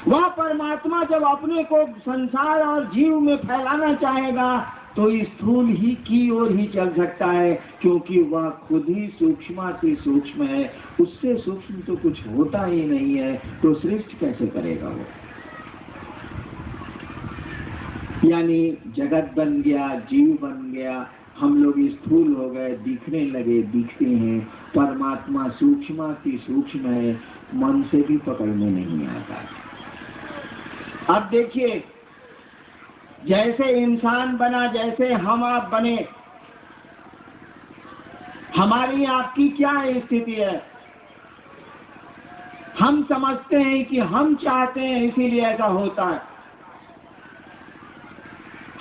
वह परमात्मा जब अपने को संसार और जीव में फैलाना चाहेगा तो स्थूल ही की ओर ही चल सकता है, क्योंकि वह खुद ही सूक्ष्माति सूक्ष्म है। उससे सूक्ष्म तो कुछ होता ही नहीं है, तो सृष्टि कैसे करेगा वो? यानी जगत बन गया, जीव बन गया, हम लोग स्थूल हो गए, दिखने लगे, दिखते हैं। परमात्मा सूक्ष्माति सूक्ष्म है, मन से भी पकड़ने नहीं आता। अब देखिए, जैसे इंसान बना, जैसे हम आप बने, हमारी आपकी क्या स्थिति है? हम समझते हैं कि हम चाहते हैं इसीलिए ऐसा होता है।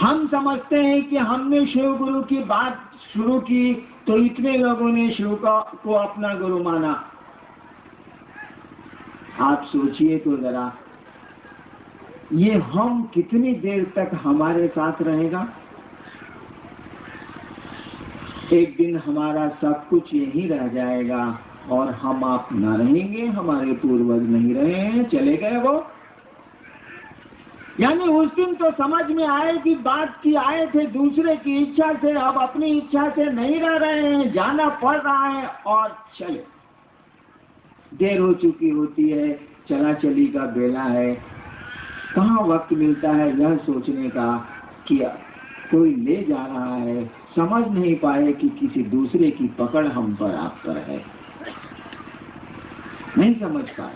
हम समझते हैं कि हमने शिव गुरु की बात शुरू की तो इतने लोगों ने शिव को अपना गुरु माना। आप सोचिए तो जरा, ये हम कितनी देर तक हमारे साथ रहेगा? एक दिन हमारा सब कुछ यही रह जाएगा और हम आप न रहेंगे, हमारे पूर्वज नहीं रहे हैं, चले गए वो। यानी उस दिन तो समझ में आए कि बात की आए थे दूसरे की इच्छा से, अब अपनी इच्छा से नहीं रह रहे हैं, जाना पड़ रहा है और चले। देर हो चुकी होती है, चला चली का बेला है, कहाँ वक्त मिलता है यह सोचने का कि कोई ले जा रहा है। समझ नहीं पाए कि किसी दूसरे की पकड़ हम पर आप पर है, नहीं समझ पाए।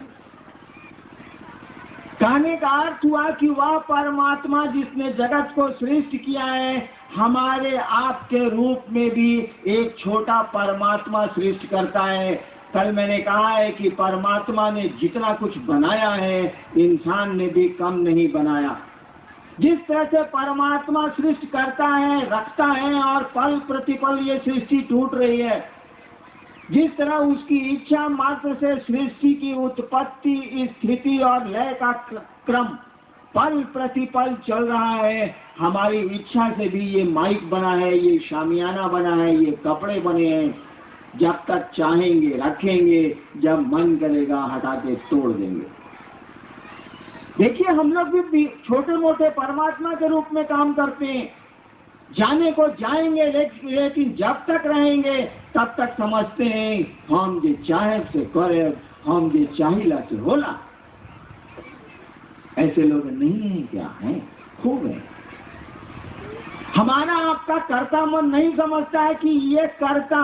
कहने का अर्थ हुआ कि वह परमात्मा जिसने जगत को सृष्टि किया है, हमारे आपके रूप में भी एक छोटा परमात्मा सृष्टि करता है। कल मैंने कहा है कि परमात्मा ने जितना कुछ बनाया है, इंसान ने भी कम नहीं बनाया। जिस तरह से परमात्मा सृष्टि करता है, रखता है और पल प्रतिपल ये सृष्टि टूट रही है, जिस तरह उसकी इच्छा मात्र से सृष्टि की उत्पत्ति, स्थिति और लय का क्रम पल प्रतिपल चल रहा है, हमारी इच्छा से भी ये माइक बना है, ये शामियाना बना है, ये कपड़े बने हैं। जब तक चाहेंगे रखेंगे, जब मन करेगा हटा के तोड़ देंगे। देखिए, हम लोग भी छोटे मोटे परमात्मा के रूप में काम करते हैं। जाने को जाएंगे, लेकिन जब तक रहेंगे तब तक समझते हैं हम जे चाहे से करे, हम जे चाहिला से होला। ऐसे लोग नहीं हैं क्या? हैं, खूब है। हमारा आपका कर्ता मन नहीं समझता है कि ये कर्ता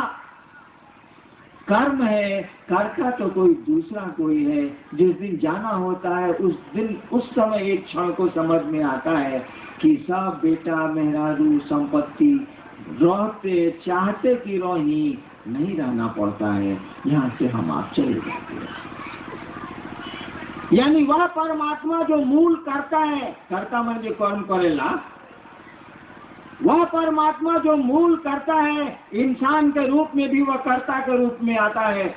कर्म है, कर्ता तो कोई दूसरा कोई है। जिस दिन जाना होता है उस दिन, उस समय एक क्षण को समझ में आता है कि सब बेटा मेहरारू संपत्ति रहते चाहते कि रोही नहीं रहना पड़ता है, यहाँ से हम आप चले जाते हैं। यानी वह परमात्मा जो मूल करता है, कर्ता मन जो कर्म करेला, वह परमात्मा जो मूल करता है, इंसान के रूप में भी वह कर्ता के रूप में आता है।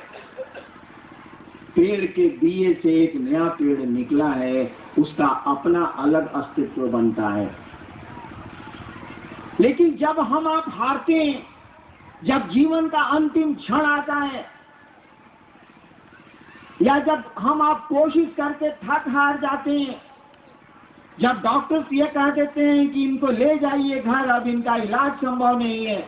पेड़ के बीए से एक नया पेड़ निकला है, उसका अपना अलग अस्तित्व बनता है। लेकिन जब हम आप हारते हैं, जब जीवन का अंतिम क्षण आता है, या जब हम आप कोशिश करके थक हार जाते हैं, जब डॉक्टर ये कह देते हैं कि इनको ले जाइए घर, अब इनका इलाज संभव नहीं है,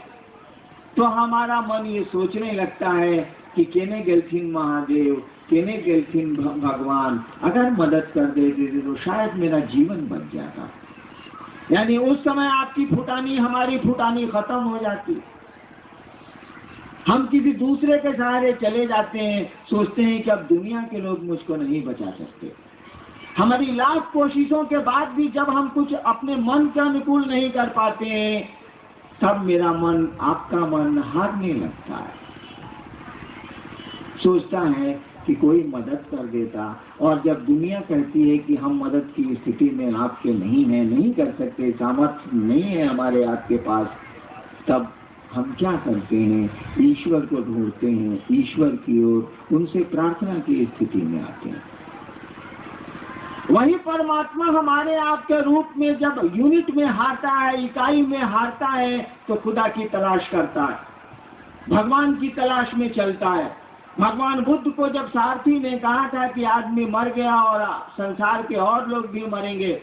तो हमारा मन ये सोचने लगता है कि केने गेलथिन महादेव, केने गेलथिन भगवान, अगर मदद कर देते तो शायद मेरा जीवन बच जाता। यानी उस समय आपकी फुटानी, हमारी फुटानी खत्म हो जाती। हम किसी दूसरे के सहारे चले जाते हैं, सोचते हैं कि अब दुनिया के लोग मुझको नहीं बचा सकते। हमारी लाख कोशिशों के बाद भी जब हम कुछ अपने मन के अनुकूल नहीं कर पाते हैं, तब मेरा मन, आपका मन हारने लगता है। सोचता है कि कोई मदद कर देता, और जब दुनिया कहती है कि हम मदद की स्थिति में आपके नहीं हैं, नहीं कर सकते, सामर्थ्य नहीं है हमारे आपके पास, तब हम क्या करते हैं? ईश्वर को ढूंढते हैं, ईश्वर की ओर, उनसे प्रार्थना की स्थिति में आते हैं। वही परमात्मा हमारे आपके रूप में जब यूनिट में हारता है, इकाई में हारता है, तो खुदा की तलाश करता है, भगवान की तलाश में चलता है। भगवान बुद्ध को जब सारथी ने कहा था कि आदमी मर गया और संसार के और लोग भी मरेंगे,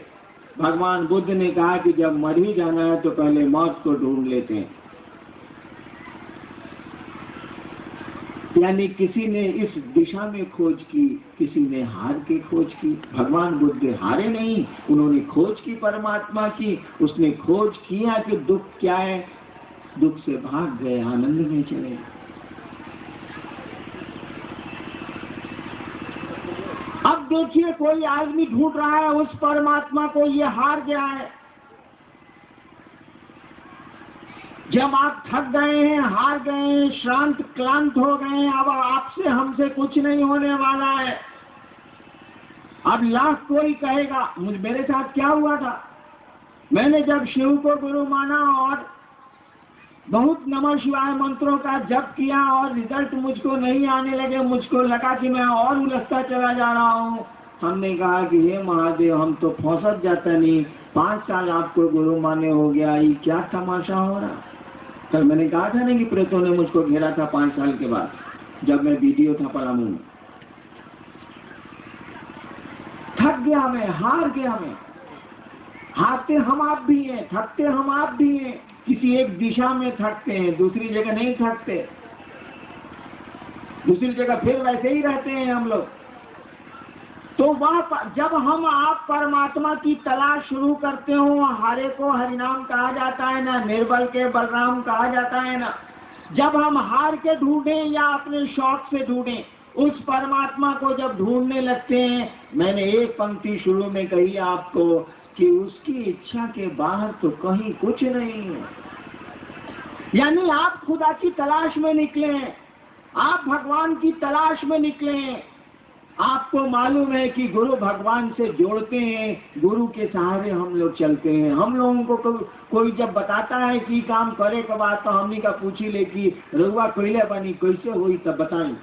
भगवान बुद्ध ने कहा कि जब मर ही जाना है तो पहले मौत को ढूंढ लेते हैं। यानी किसी ने इस दिशा में खोज की, किसी ने हार के खोज की। भगवान बुद्ध हारे नहीं, उन्होंने खोज की परमात्मा की। उसने खोज किया कि दुख क्या है, दुख से भाग गए, आनंद में चले गए। अब देखिए कोई आदमी ढूंढ रहा है उस परमात्मा को, ये हार गया है। जब आप थक गए हैं, हार गए हैं, श्रांत क्लांत हो गए हैं, अब आपसे हमसे कुछ नहीं होने वाला है। अब लाख कोई कहेगा, मेरे साथ क्या हुआ था, मैंने जब शिव को गुरु माना और बहुत नमः शिवाय मंत्रों का जप किया और रिजल्ट मुझको नहीं आने लगे, मुझको लगा कि मैं और उलझता चला जा रहा हूँ। हमने कहा कि हे महादेव, हम तो फौसत जाता नहीं, 5 साल आपको गुरु माने हो गया, ये क्या तमाशा हो रहा। कल मैंने कहा था ना कि प्रेतों ने मुझको घेरा था 5 साल के बाद, जब मैं वीडियो था पलामू में। थक गया मैं, हार गया मैं। हारते हम आप भी हैं, थकते हम आप भी हैं। किसी एक दिशा में थकते हैं, दूसरी जगह नहीं थकते, दूसरी जगह फिर वैसे ही रहते हैं हम लोग। तो वह जब हम आप परमात्मा की तलाश शुरू करते हो, हारे को हरिनाम कहा जाता है ना, निर्बल के बलराम कहा जाता है ना। जब हम हार के ढूंढें या अपने शौक से ढूंढें, उस परमात्मा को जब ढूंढने लगते हैं, मैंने एक पंक्ति शुरू में कही आपको कि उसकी इच्छा के बाहर तो कहीं कुछ नहीं है। यानी आप खुदा की तलाश में निकले, आप भगवान की तलाश में निकले। आपको मालूम है कि गुरु भगवान से जोड़ते हैं, गुरु के सहारे हम लोग चलते हैं। हम लोगों को कोई जब बताता है कि काम करे के बाद, तो हमने का पूछी ले कि रुआ कोयले बनी कैसे हुई, तब बताई।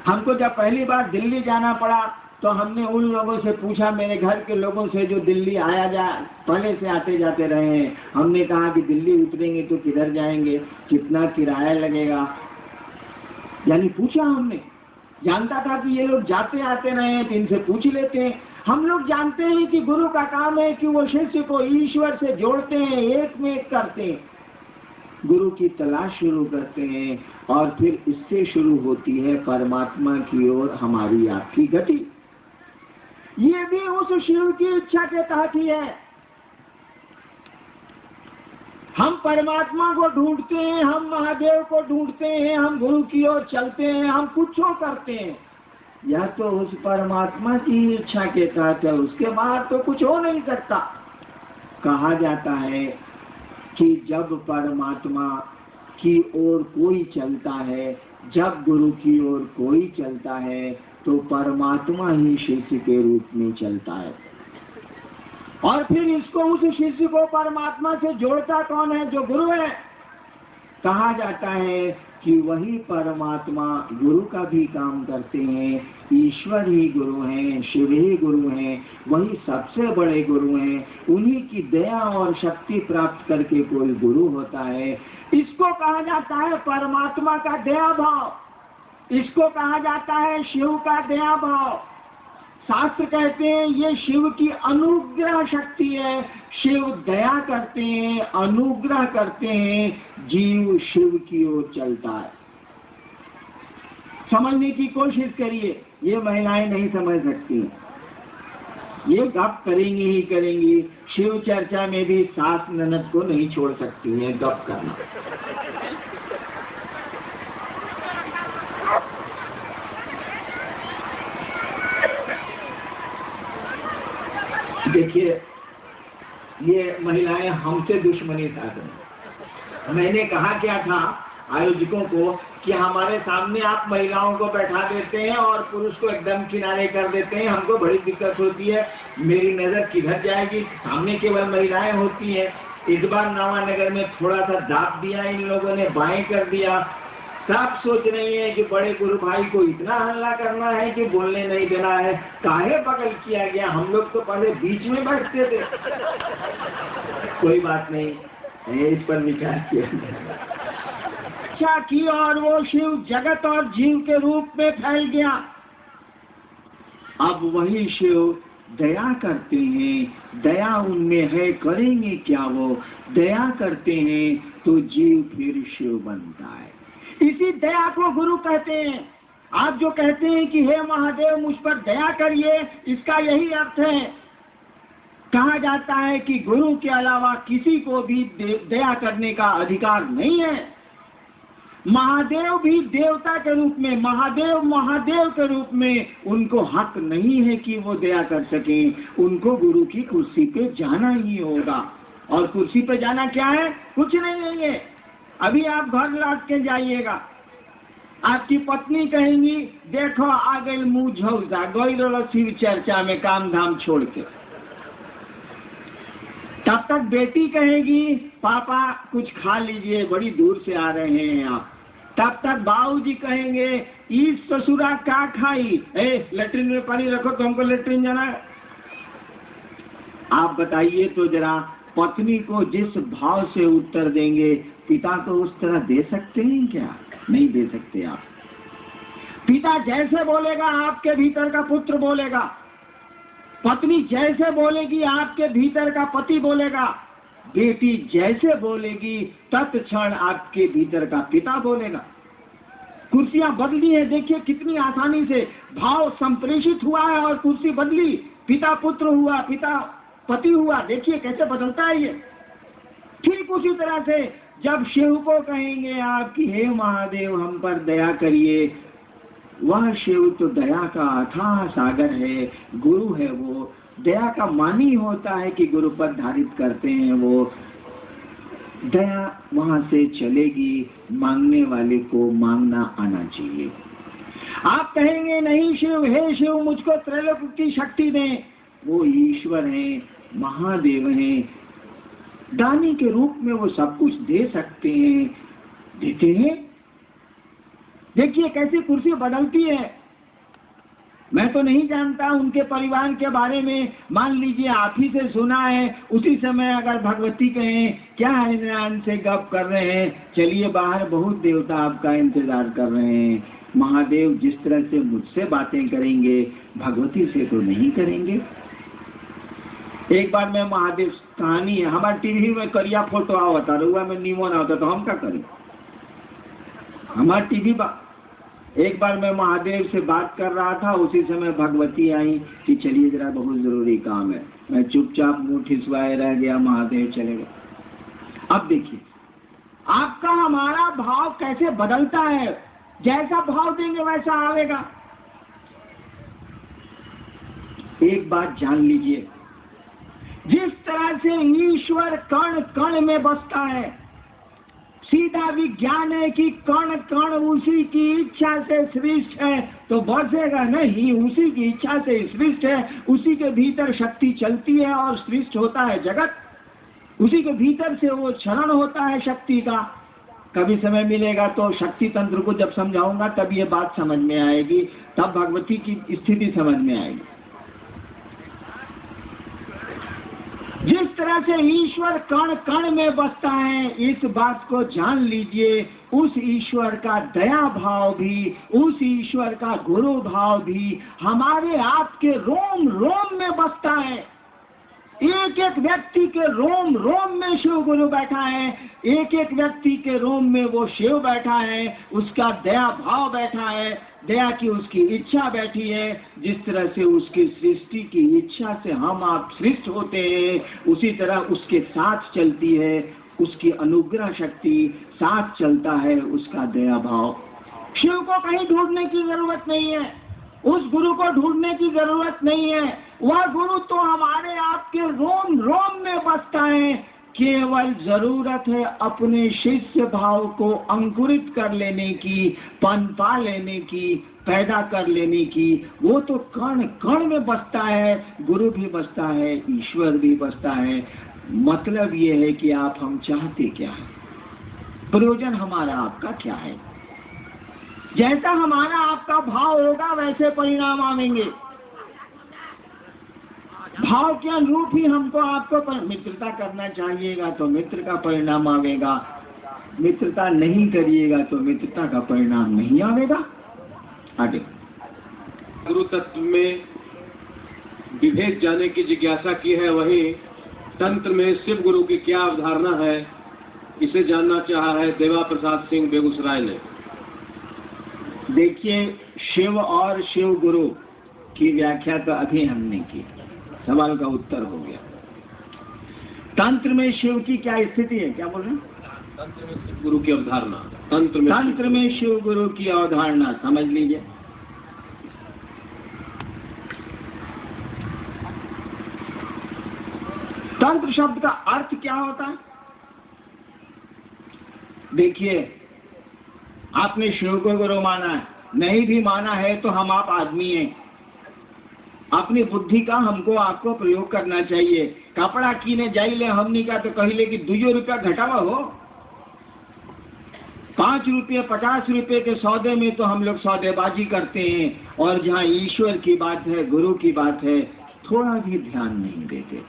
हमको जब पहली बार दिल्ली जाना पड़ा तो हमने उन लोगों से पूछा, मेरे घर के लोगों से जो दिल्ली आया जाए, पहले से आते जाते रहे हैं। हमने कहा कि दिल्ली उतरेंगे तो किधर जाएंगे, कितना किराया लगेगा, यानी पूछा हमने। जानता था कि ये लोग जाते आते रहे हैं तो इनसे पूछ लेते हैं। हम लोग जानते हैं कि गुरु का काम है कि वो शिष्य को ईश्वर से जोड़ते हैं, एक में एक करते हैं, गुरु की तलाश शुरू करते हैं और फिर इससे शुरू होती है परमात्मा की ओर हमारी आपकी गति। ये भी उस शिव की इच्छा के तहत ही है। हम परमात्मा को ढूंढते हैं, हम महादेव को ढूंढते हैं, हम गुरु की ओर चलते हैं, हम कुछ करते हैं, यह तो उस परमात्मा की इच्छा के तहत है, उसके बाद तो कुछ हो नहीं सकता। कहा जाता है कि जब परमात्मा की ओर कोई चलता है, जब गुरु की ओर कोई चलता है, तो परमात्मा ही शिष्य के रूप में चलता है। और फिर इसको, उस शिष्य को परमात्मा से जोड़ता कौन है? जो गुरु है। कहा जाता है कि वही परमात्मा गुरु का भी काम करते हैं, ईश्वर ही गुरु हैं, शिव ही गुरु हैं, वही सबसे बड़े गुरु हैं। उन्हीं की दया और शक्ति प्राप्त करके कोई गुरु होता है। इसको कहा जाता है परमात्मा का दया भाव, इसको कहा जाता है शिव का दया भाव। शास्त्र कहते हैं ये शिव की अनुग्रह शक्ति है। शिव दया करते हैं, अनुग्रह करते हैं, जीव शिव की ओर चलता है। समझने की कोशिश करिए, ये महिलाएं नहीं समझ सकती, ये गप करेंगी ही करेंगी। शिव चर्चा में भी सास ननद को नहीं छोड़ सकती है गप करना। देखिए, ये महिलाएं हमसे दुश्मनी साधन। मैंने कहा क्या था आयोजकों को कि हमारे सामने आप महिलाओं को बैठा देते हैं और पुरुष को एकदम किनारे कर देते हैं, हमको बड़ी दिक्कत होती है, मेरी नजर किधर जाएगी, सामने केवल महिलाएं होती हैं। इस बार नवानगर में थोड़ा सा दाब दिया इन लोगों ने, बाएं कर दिया। सब सोच रही है कि बड़े गुरु भाई को इतना हल्ला करना है कि बोलने नहीं देना है, काहे बगल किया गया, हम लोग तो पहले बीच में बैठते थे। कोई बात नहीं, इस पर विचार किया। रक्षा की और वो शिव जगत और जीव के रूप में फैल गया। अब वही शिव दया करते हैं, दया उनमें है, करेंगे क्या वो? दया करते हैं तो जीव फिर शिव बनता है। इसी दया को गुरु कहते हैं। आप जो कहते हैं कि हे महादेव मुझ पर दया करिए, इसका यही अर्थ है। कहा जाता है कि गुरु के अलावा किसी को भी दया करने का अधिकार नहीं है। महादेव भी देवता के रूप में, महादेव के रूप में, उनको हक नहीं है कि वो दया कर सके। उनको गुरु की कुर्सी पे जाना ही होगा। और कुर्सी पे जाना क्या है? कुछ नहीं है। अभी आप घर लौट के जाइएगा, आपकी पत्नी कहेंगी देखो आ गई मुंह झौसा गई रो शिव चर्चा में काम धाम छोड़ के। तब तक बेटी कहेगी पापा कुछ खा लीजिए, बड़ी दूर से आ रहे हैं आप। तब तक बाबूजी कहेंगे इस ससुरा का खाई, लेटरिन में पानी रखो तो हमको लेटरिन जाना है। आप बताइए तो जरा, पत्नी को जिस भाव से उत्तर देंगे पिता को उस तरह दे सकते हैं क्या? नहीं दे सकते आप। पिता जैसे बोलेगा आपके भीतर का पुत्र बोलेगा, पत्नी जैसे बोलेगी आपके भीतर का पति बोलेगा, बेटी जैसे बोलेगी तत्क्षण आपके भीतर का पिता बोलेगा। कुर्सियां बदली है, देखिए कितनी आसानी से भाव संप्रेषित हुआ है और कुर्सी बदली। पिता पुत्र हुआ, पिता पति हुआ, देखिए कैसे बदलता है ये। ठीक उसी तरह से जब शिव को कहेंगे आप कि हे महादेव हम पर दया करिए, वह शिव तो दया का अथाह सागर है, गुरु है। वो दया का मानी होता है कि गुरु पर धारित करते हैं। वो दया वहां से चलेगी, मांगने वाले को मांगना आना चाहिए। आप कहेंगे नहीं शिव, हे शिव मुझको त्रैलोक की शक्ति दें। वो ईश्वर हैं, महादेव हैं, दानी के रूप में वो सब कुछ दे सकते हैं, देते हैं। देखिए कैसे कुर्सी बदलती है। मैं तो नहीं जानता उनके परिवार के बारे में, मान लीजिए आप ही से सुना है। उसी समय अगर भगवती कहें क्या हरिनारायण से गप कर रहे हैं, चलिए बाहर बहुत देवता आपका इंतजार कर रहे हैं। महादेव जिस तरह से मुझसे बातें करेंगे भगवती से तो नहीं करेंगे। एक बार मैं महादेव कहानी है, हमारे टीवी में करिया फोटो आवता रुआ में निमोन आवता तो हम क्या करें? हमारे टीवी एक बार मैं महादेव से बात कर रहा था, उसी समय भगवती आई कि चलिए जरा बहुत जरूरी काम है। मैं चुपचाप मुंह ठिसवाए रह गया, महादेव चले गए। अब देखिए आपका हमारा भाव कैसे बदलता है। जैसा भाव देंगे वैसा आवेगा। एक बात जान लीजिए, जिस तरह से ईश्वर कण कण में बसता है, सीधा विज्ञान है कि कण कण उसी की इच्छा से सृष्ट है, तो बसेगा नहीं। उसी की इच्छा से सृष्ट है, उसी के भीतर शक्ति चलती है और सृष्ट होता है जगत। उसी के भीतर से वो क्षरण होता है शक्ति का। कभी समय मिलेगा तो शक्ति तंत्र को जब समझाऊंगा तब ये बात समझ में आएगी, तब भगवती की स्थिति समझ में आएगी। जिस तरह से ईश्वर कण कण में बसता है, इस बात को जान लीजिए। उस ईश्वर का दया भाव भी, उस ईश्वर का गुरु भाव भी हमारे आपके रोम रोम में बसता है। एक एक व्यक्ति के रोम रोम में शिव गुरु बैठा है, एक एक व्यक्ति के रोम में वो शिव बैठा है, उसका दया भाव बैठा है, दया की उसकी इच्छा बैठी है। जिस तरह से उसकी सृष्टि की इच्छा से हम आप सृष्ट होते हैं, उसी तरह उसके साथ चलती है उसकी अनुग्रह शक्ति, साथ चलता है उसका दया भाव। शिव को कहीं ढूंढने की जरूरत नहीं है, उस गुरु को ढूंढने की जरूरत नहीं है। वह गुरु तो हमारे आपके रोम रोम में बसता है। केवल जरूरत है अपने शिष्य भाव को अंकुरित कर लेने की, पनपा लेने की, पैदा कर लेने की। वो तो कण कण में बसता है, गुरु भी बसता है, ईश्वर भी बसता है। मतलब ये है कि आप हम चाहते क्या है, प्रयोजन हमारा आपका क्या है। जैसा हमारा आपका भाव होगा वैसे परिणाम आवेंगे। भाव के अनुरूप ही हमको आपको मित्रता करना चाहिएगा तो मित्र का परिणाम आवेगा। मित्रता नहीं करिएगा तो मित्रता का परिणाम नहीं आएगा। आगे गुरु तत्व में विभेद जाने की जिज्ञासा की है, वही तंत्र में शिव गुरु की क्या अवधारणा है, इसे जानना चाहा है देवा प्रसाद सिंह बेगूसराय ने। देखिए, शिव और शिव गुरु की व्याख्या तो अभी हमने की, सवाल का उत्तर हो गया। तंत्र में शिव की क्या स्थिति है, क्या बोल रहे हैं? तंत्र में शिव गुरु की अवधारणा, तंत्र में शिव गुरु की अवधारणा समझ लीजिए। तंत्र शब्द का अर्थ क्या होता है? देखिए, आपने शिव को गुरु माना है, नहीं भी माना है तो हम आप आदमी हैं। अपनी बुद्धि का हमको आपको प्रयोग करना चाहिए। कपड़ा कीने जाइले हमनी का तो कहिले कि 2 रुपया घटावा हो। 5 रुपये 50 रुपये के सौदे में तो हम लोग सौदेबाजी करते हैं, और जहाँ ईश्वर की बात है, गुरु की बात है, थोड़ा भी ध्यान नहीं देते।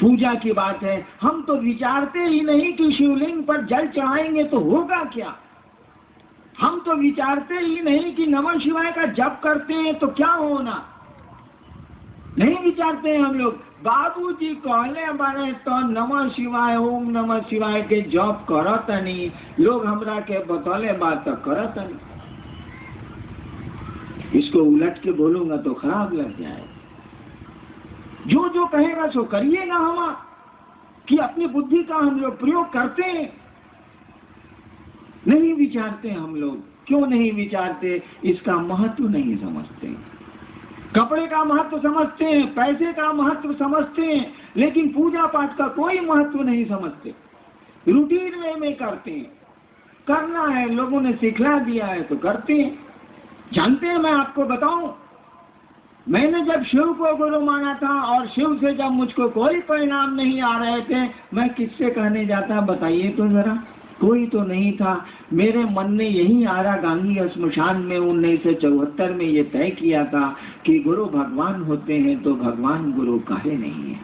पूजा की बात है, हम तो विचारते ही नहीं कि शिवलिंग पर जल चढ़ाएंगे तो होगा क्या। हम तो विचारते ही नहीं कि नमः शिवाय का जप करते हैं तो क्या होना, नहीं विचारते हैं हम लोग। बाबूजी कहले बारे तो नमः शिवाय, ओम नमः शिवाय के जप करत नहीं, लोग हमरा के बतौले बात तो करत नहीं। इसको उलट के बोलूंगा तो खराब लग जाए। जो जो कहेगा सो करिएगा हम, कि अपनी बुद्धि का हम लोग प्रयोग करते हैं, नहीं विचारते हम लोग। क्यों नहीं विचारते? इसका महत्व नहीं समझते। कपड़े का महत्व समझते हैं, पैसे का महत्व समझते हैं, लेकिन पूजा पाठ का कोई महत्व नहीं समझते। रूटीन वे में करते हैं, करना है, लोगों ने सिखला दिया है तो करते हैं। जानते हैं, मैं आपको बताऊं, मैंने जब शिव को गुरु माना था और शिव से जब मुझको कोई परिणाम नहीं आ रहे थे, मैं किससे कहने जाता, बताइए तो जरा। कोई तो नहीं था। मेरे मन ने यही आरा गांगी श्मशान में 1974 में ये तय किया था कि गुरु भगवान होते हैं तो भगवान गुरु काहे नहीं है।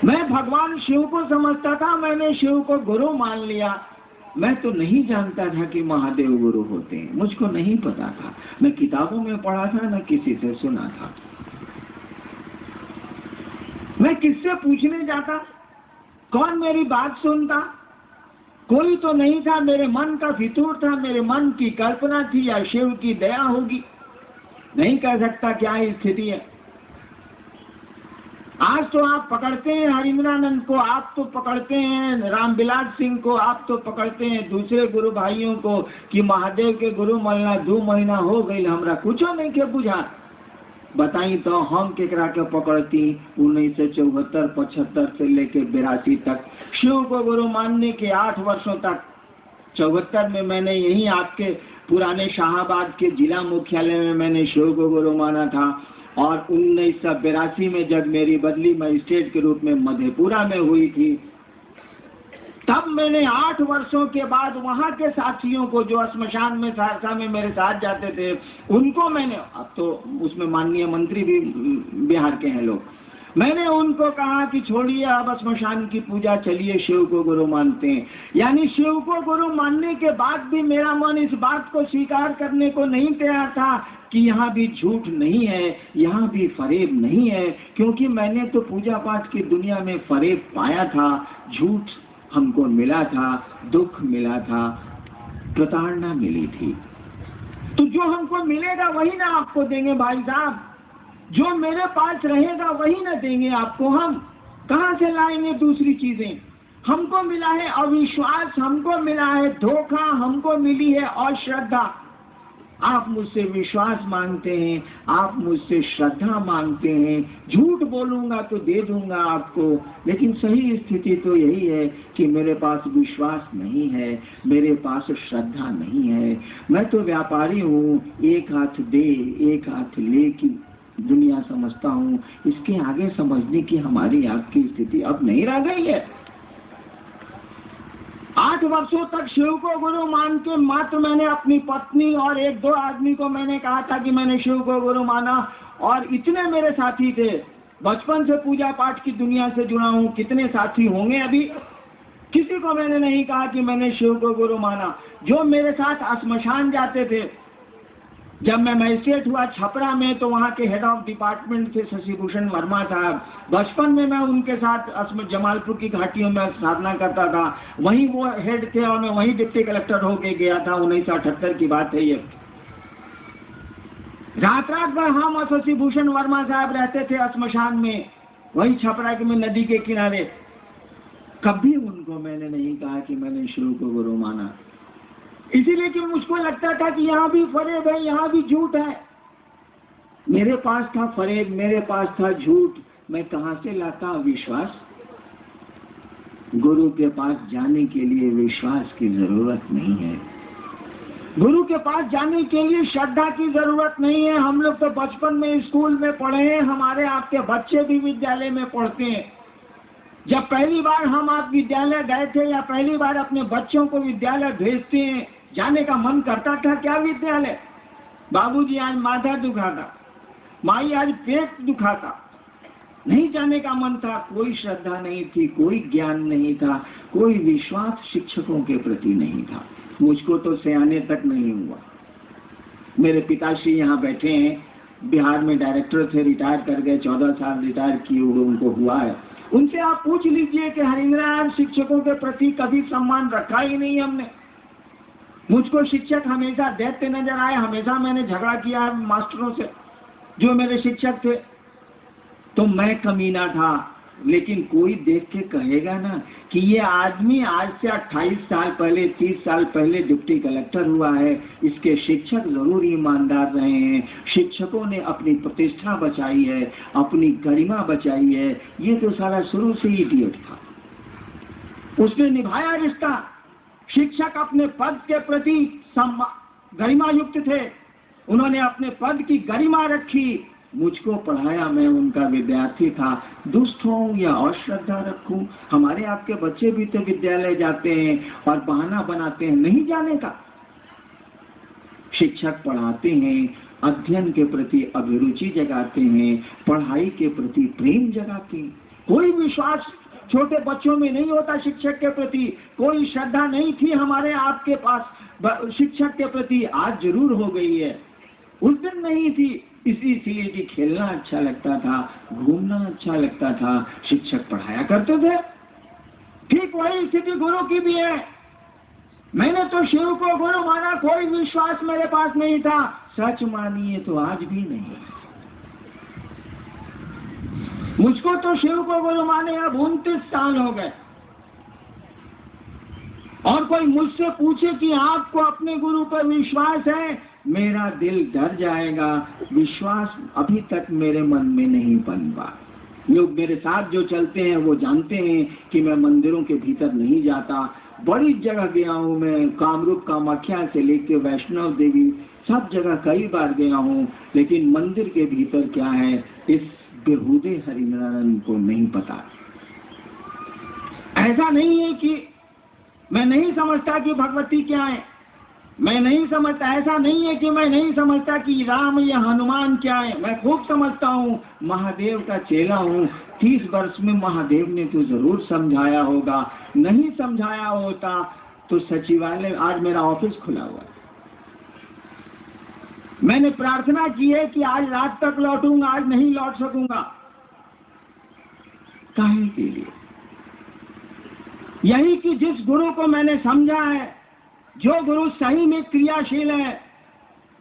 मैं भगवान शिव को समझता था, मैंने शिव को गुरु मान लिया। मैं तो नहीं जानता था कि महादेव गुरु होते हैं, मुझको नहीं पता था। मैं किताबों में पढ़ा था, न किसी से सुना था। मैं किससे पूछने जाता, कौन मेरी बात सुनता? कोई तो नहीं था। मेरे मन का फितूर था, मेरे मन की कल्पना थी, या शिव की दया होगी, नहीं कह सकता क्या स्थिति है। आज तो आप पकड़ते हैं हरिंद्रानंद को, आप तो पकड़ते हैं रामविलास सिंह को, आप तो पकड़ते हैं दूसरे गुरु भाइयों को कि महादेव के गुरु मलना 2 महीना हो गई, हमरा कुछो नहीं के बुझा। बताई तो हम केकरा के पकड़ती 1974 75 से लेके 82 तक। शिव को गुरु मानने के 8 वर्षों तक, 74 में मैंने यही आपके पुराने शाहाबाद के जिला मुख्यालय में मैंने शिव को गुरु माना था, और 1982 में जब मेरी बदली मजिस्ट्रेट के रूप में मधेपुरा में हुई थी, तब मैंने 8 वर्षों के बाद वहां के साथियों को जो श्मशान में सहरसा में मेरे साथ जाते थे, उनको मैंने, अब तो उसमें माननीय मंत्री भी बिहार के हैं लोग, मैंने उनको कहा कि छोड़िए अब श्मशान की पूजा, चलिए शिव को गुरु मानते हैं। यानी शिव को गुरु मानने के बाद भी मेरा मन इस बात को स्वीकार करने को नहीं तैयार था कि यहाँ भी झूठ नहीं है, यहाँ भी फरेब नहीं है, क्योंकि मैंने तो पूजा पाठ की दुनिया में फरेब पाया था, झूठ हमको मिला था, दुख मिला था, प्रताड़ना मिली थी। तो जो हमको मिलेगा वही ना आपको देंगे भाई साहब, जो मेरे पास रहेगा वही ना देंगे आपको। हम कहाँ से लाएंगे दूसरी चीजें? हमको मिला है अविश्वास, हमको मिला है धोखा, हमको मिली है अश्रद्धा। आप मुझसे विश्वास मांगते हैं, आप मुझसे श्रद्धा मांगते हैं। झूठ बोलूंगा तो दे दूंगा आपको, लेकिन सही स्थिति तो यही है कि मेरे पास विश्वास नहीं है, मेरे पास श्रद्धा नहीं है। मैं तो व्यापारी हूँ, एक हाथ दे एक हाथ ले की दुनिया समझता हूँ। इसके आगे समझने की हमारी आपकी स्थिति अब नहीं रह गई है। 8 वर्षों तक शिव को गुरु मान के मात्र मैंने अपनी पत्नी और 1-2 आदमी को मैंने कहा था कि मैंने शिव को गुरु माना, और इतने मेरे साथी थे। बचपन से पूजा पाठ की दुनिया से जुड़ा हूँ, कितने साथी होंगे अभी, किसी को मैंने नहीं कहा कि मैंने शिव को गुरु माना। जो मेरे साथ श्मशान जाते थे, जब मैं मजिस्ट्रेट हुआ छपरा में, तो वहाँ के हेड ऑफ डिपार्टमेंट थे शशिभूषण वर्मा साहब। बचपन में मैं उनके साथ जमालपुर की घाटियों में साधना करता था, वहीं वो हेड थे और मैं वहीं डिप्टी कलेक्टर होके गया था। 1978 की बात है ये। रात रात भर हम और शशिभूषण वर्मा साहब रहते थे श्मशान में, वही छपरा के में नदी के किनारे। कभी उनको मैंने नहीं कहा कि मैंने शिव को गुरु माना, इसीलिए कि मुझको लगता था कि यहाँ भी फरेब है, यहाँ भी झूठ है। मेरे पास था फरेब, मेरे पास था झूठ, मैं कहाँ से लाता विश्वास? गुरु के पास जाने के लिए विश्वास की जरूरत नहीं है, गुरु के पास जाने के लिए श्रद्धा की जरूरत नहीं है। हम लोग तो बचपन में स्कूल में पढ़े हैं, हमारे आपके बच्चे भी विद्यालय में पढ़ते हैं। जब पहली बार हम आप विद्यालय गए थे या पहली बार अपने बच्चों को विद्यालय भेजते हैं, जाने का मन करता था क्या विद्यालय? बाबूजी आज माथा दुखाता, माई आज पेट दुखाता, नहीं जाने का मन था। कोई श्रद्धा नहीं थी, कोई ज्ञान नहीं था, कोई विश्वास शिक्षकों के प्रति नहीं था। मुझको तो सयाने तक नहीं हुआ। मेरे पिताश्री यहाँ बैठे हैं, बिहार में डायरेक्टर थे, रिटायर कर गए, 14 साल रिटायर किए उनको हुआ है। उनसे आप पूछ लीजिए कि हरिंद्र शिक्षकों के प्रति कभी सम्मान रखा ही नहीं हमने। मुझको शिक्षक हमेशा दैत्य नजर आए, हमेशा मैंने झगड़ा किया है मास्टरों से जो मेरे शिक्षक थे। तो मैं कमीना था, लेकिन कोई देख के कहेगा ना कि ये आदमी आज से 28 साल पहले 30 साल पहले डिप्टी कलेक्टर हुआ है, इसके शिक्षक जरूर ईमानदार रहे हैं, शिक्षकों ने अपनी प्रतिष्ठा बचाई है, अपनी गरिमा बचाई है। ये तो साला शुरू से ही इडियट था, उसने निभाया रिश्ता। शिक्षक अपने पद के प्रति गरिमा युक्त थे, उन्होंने अपने पद की गरिमा रखी। मुझको पढ़ाया, मैं उनका विद्यार्थी था। दुष्ट हूं या अश्रद्धा रखूं? हमारे आपके बच्चे भी तो विद्यालय जाते हैं और बहाना बनाते हैं नहीं जाने का। शिक्षक पढ़ाते हैं, अध्ययन के प्रति अभिरुचि जगाते हैं, पढ़ाई के प्रति प्रेम जगाते हैं। कोई विश्वास छोटे बच्चों में नहीं होता शिक्षक के प्रति, कोई श्रद्धा नहीं थी हमारे आपके पास शिक्षक के प्रति। आज जरूर हो गई है, उस दिन नहीं थी। इसलिए कि खेलना अच्छा लगता था, घूमना अच्छा लगता था, शिक्षक पढ़ाया करते थे। ठीक वही स्थिति गुरु की भी है। मैंने तो शिव को गुरु माना, कोई विश्वास मेरे पास नहीं था। सच मानिए तो आज भी नहीं। मुझको तो शिव को गुरु माने अब 29 साल हो गए। और कोई मुझसे पूछे कि आपको अपने गुरु पर विश्वास है, मेरा दिल डर जाएगा। विश्वास अभी तक मेरे मन में नहीं बनवा। लोग मेरे साथ जो चलते हैं वो जानते हैं कि मैं मंदिरों के भीतर नहीं जाता। बड़ी जगह गया हूँ मैं, कामरूप कामाख्या से लेके वैष्णव देवी सब जगह कई बार गया हूँ, लेकिन मंदिर के भीतर क्या है इस बेहुदे हरिनारायण को नहीं पता। ऐसा नहीं है कि मैं नहीं समझता कि भगवती क्या है, मैं नहीं समझता। ऐसा नहीं है कि मैं नहीं समझता कि राम या हनुमान क्या है, मैं खूब समझता हूँ। महादेव का चेला हूँ। 30 वर्ष में महादेव ने तो जरूर समझाया होगा, नहीं समझाया होता तो सचिवालय आज मेरा ऑफिस खुला हुआ है। मैंने प्रार्थना की है कि आज रात तक लौटूंगा, आज नहीं लौट सकूंगा। काहे के लिए? यही कि जिस गुरु को मैंने समझा है, जो गुरु सही में क्रियाशील है,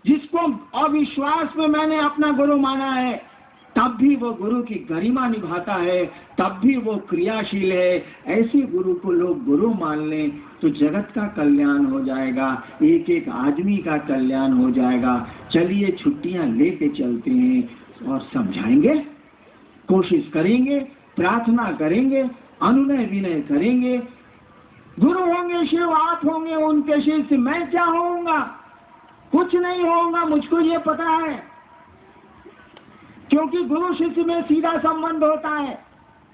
जिसको अविश्वास में मैंने अपना गुरु माना है, तब भी वो गुरु की गरिमा निभाता है, तब भी वो क्रियाशील है। ऐसे गुरु को लोग गुरु मान लें तो जगत का कल्याण हो जाएगा, एक एक आदमी का कल्याण हो जाएगा। चलिए छुट्टियां लेके चलते हैं और समझाएंगे, कोशिश करेंगे, प्रार्थना करेंगे, अनुनय विनय करेंगे। गुरु होंगे शिव, आप होंगे उनके शिष्य, मैं क्या होऊंगा? कुछ नहीं होऊंगा, मुझको ये पता है। क्योंकि गुरु शिष्य में सीधा संबंध होता है,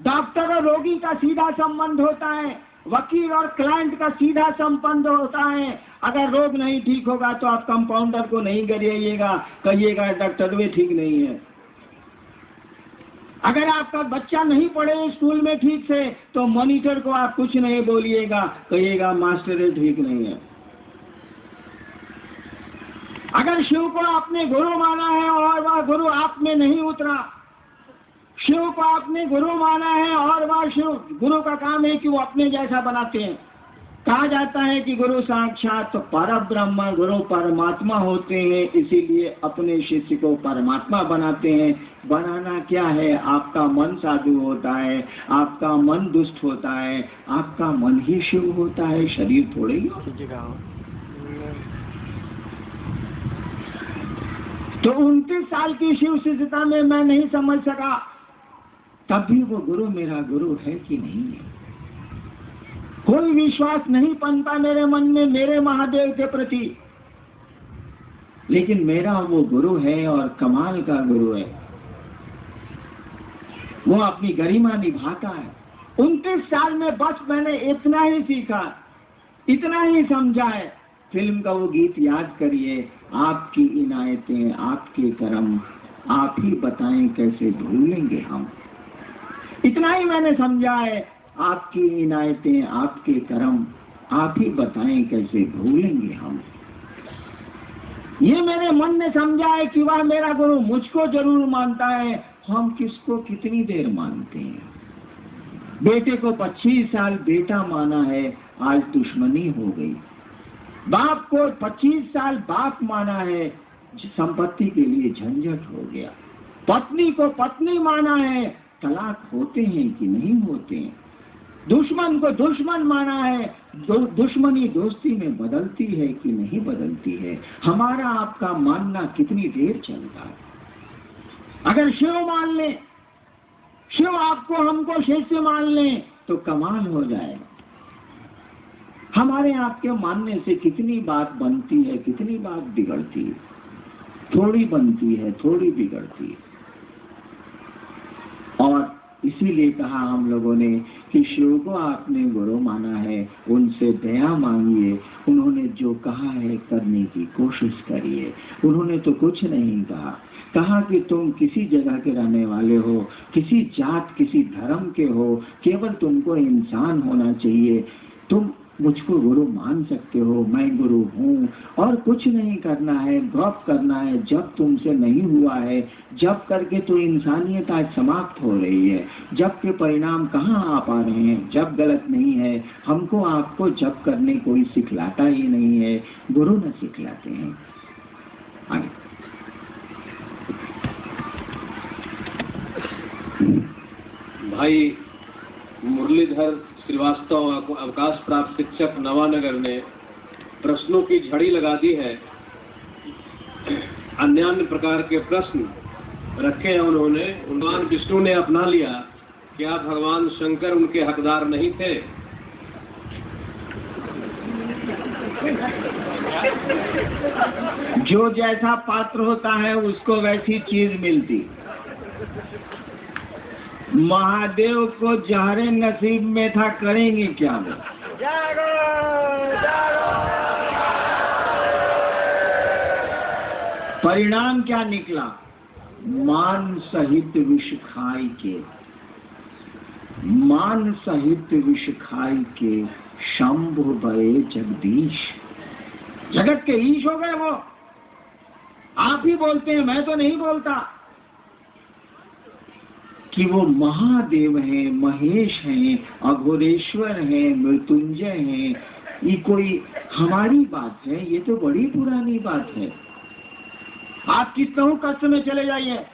डॉक्टर और रोगी का सीधा संबंध होता है, वकील और क्लाइंट का सीधा संबंध होता है। अगर रोग नहीं ठीक होगा तो आप कंपाउंडर को नहीं गरिएगा, कहिएगा डॉक्टर वे ठीक नहीं है। अगर आपका बच्चा नहीं पढ़े स्कूल में ठीक से तो मॉनिटर को आप कुछ नहीं बोलिएगा, कहिएगा मास्टर ठीक नहीं है। अगर शिव को आपने गुरु माना है और वह गुरु आप में नहीं उतरा, शिव को आपने गुरु माना है और वह शिव, गुरु का काम है कि वो अपने जैसा बनाते हैं। कहा जाता है कि गुरु साक्षात परब्रह्म, गुरु परमात्मा होते हैं, इसीलिए अपने शिष्य को परमात्मा बनाते हैं। बनाना क्या है? आपका मन साधु होता है, आपका मन दुष्ट होता है, आपका मन ही शिव होता है, शरीर थोड़े ही। तो 29 साल की शिव शिष्यता में मैं नहीं समझ सका, तब भी वो गुरु मेरा गुरु है कि नहीं है। कोई विश्वास नहीं बनता मेरे मन में मेरे महादेव के प्रति, लेकिन मेरा वो गुरु है और कमाल का गुरु है। वो अपनी गरिमा निभाता है। 29 साल में बस मैंने इतना ही सीखा, इतना ही समझा है। फिल्म का वो गीत याद करिए, आपकी इनायतें आपके करम, आप ही बताएं कैसे भूलेंगे हम। इतना ही मैंने समझा है, आपकी इनायतें आपके करम, आप ही बताएं कैसे भूलेंगे हम। ये मेरे मन ने समझा है कि वह मेरा गुरु मुझको जरूर मानता है, हम किसको कितनी देर मानते हैं। बेटे को 25 साल बेटा माना है, आज दुश्मनी हो गई। बाप को 25 साल बाप माना है, संपत्ति के लिए झंझट हो गया। पत्नी को पत्नी माना है, तलाक होते हैं कि नहीं होते हैं। दुश्मन को दुश्मन माना है, दुश्मनी दोस्ती में बदलती है कि नहीं बदलती है। हमारा आपका मानना कितनी देर चलता है। अगर शिव मान ले, शिव आपको हमको शिष्य मान ले तो कमाल हो जाएगा। हमारे आपके मानने से कितनी बात बनती है, कितनी बात बिगड़ती है। थोड़ी बनती है, थोड़ी बिगड़ती है। और इसीलिए कहा हम लोगों ने कि शिव को आपने गुरु माना है, उनसे दया मांगिए। उन्होंने जो कहा है करने की कोशिश करिए। उन्होंने तो कुछ नहीं कहा, कहा कि तुम किसी जगह के रहने वाले हो, किसी जात किसी धर्म के हो, केवल तुमको इंसान होना चाहिए, तुम मुझको गुरु मान सकते हो, मैं गुरु हूँ। और कुछ नहीं करना है, ड्रॉप करना है। जब तुमसे नहीं हुआ है, जब करके तो इंसानियत आज समाप्त हो रही है। जब के परिणाम कहाँ आ पा रहे हैं। जब गलत नहीं है, हमको आपको जब करने कोई सिखलाता ही नहीं है, गुरु न सिखलाते हैं। आगे भाई मुरलीधर श्रीवास्तव अवकाश प्राप्त शिक्षक नवानगर ने प्रश्नों की झड़ी लगा दी है। अन्य अन्य प्रकार के प्रश्न रखे हैं उन्होंने। भगवान विष्णु ने अपना लिया, क्या भगवान शंकर उनके हकदार नहीं थे? जो जैसा पात्र होता है उसको वैसी चीज मिलती। महादेव को जहरे नसीब में था, करेंगे क्या वो? परिणाम क्या निकला? मान सहित विष खाई के, मान सहित विष खाई के शंभु भये जगदीश। जगत के ईश हो गए वो। आप ही बोलते हैं, मैं तो नहीं बोलता कि वो महादेव हैं, महेश हैं, अघोरेश्वर हैं, मृत्युंजय हैं। ये कोई हमारी बात है? ये तो बड़ी पुरानी बात है। आप कितनों कष्ट में चले जाइए,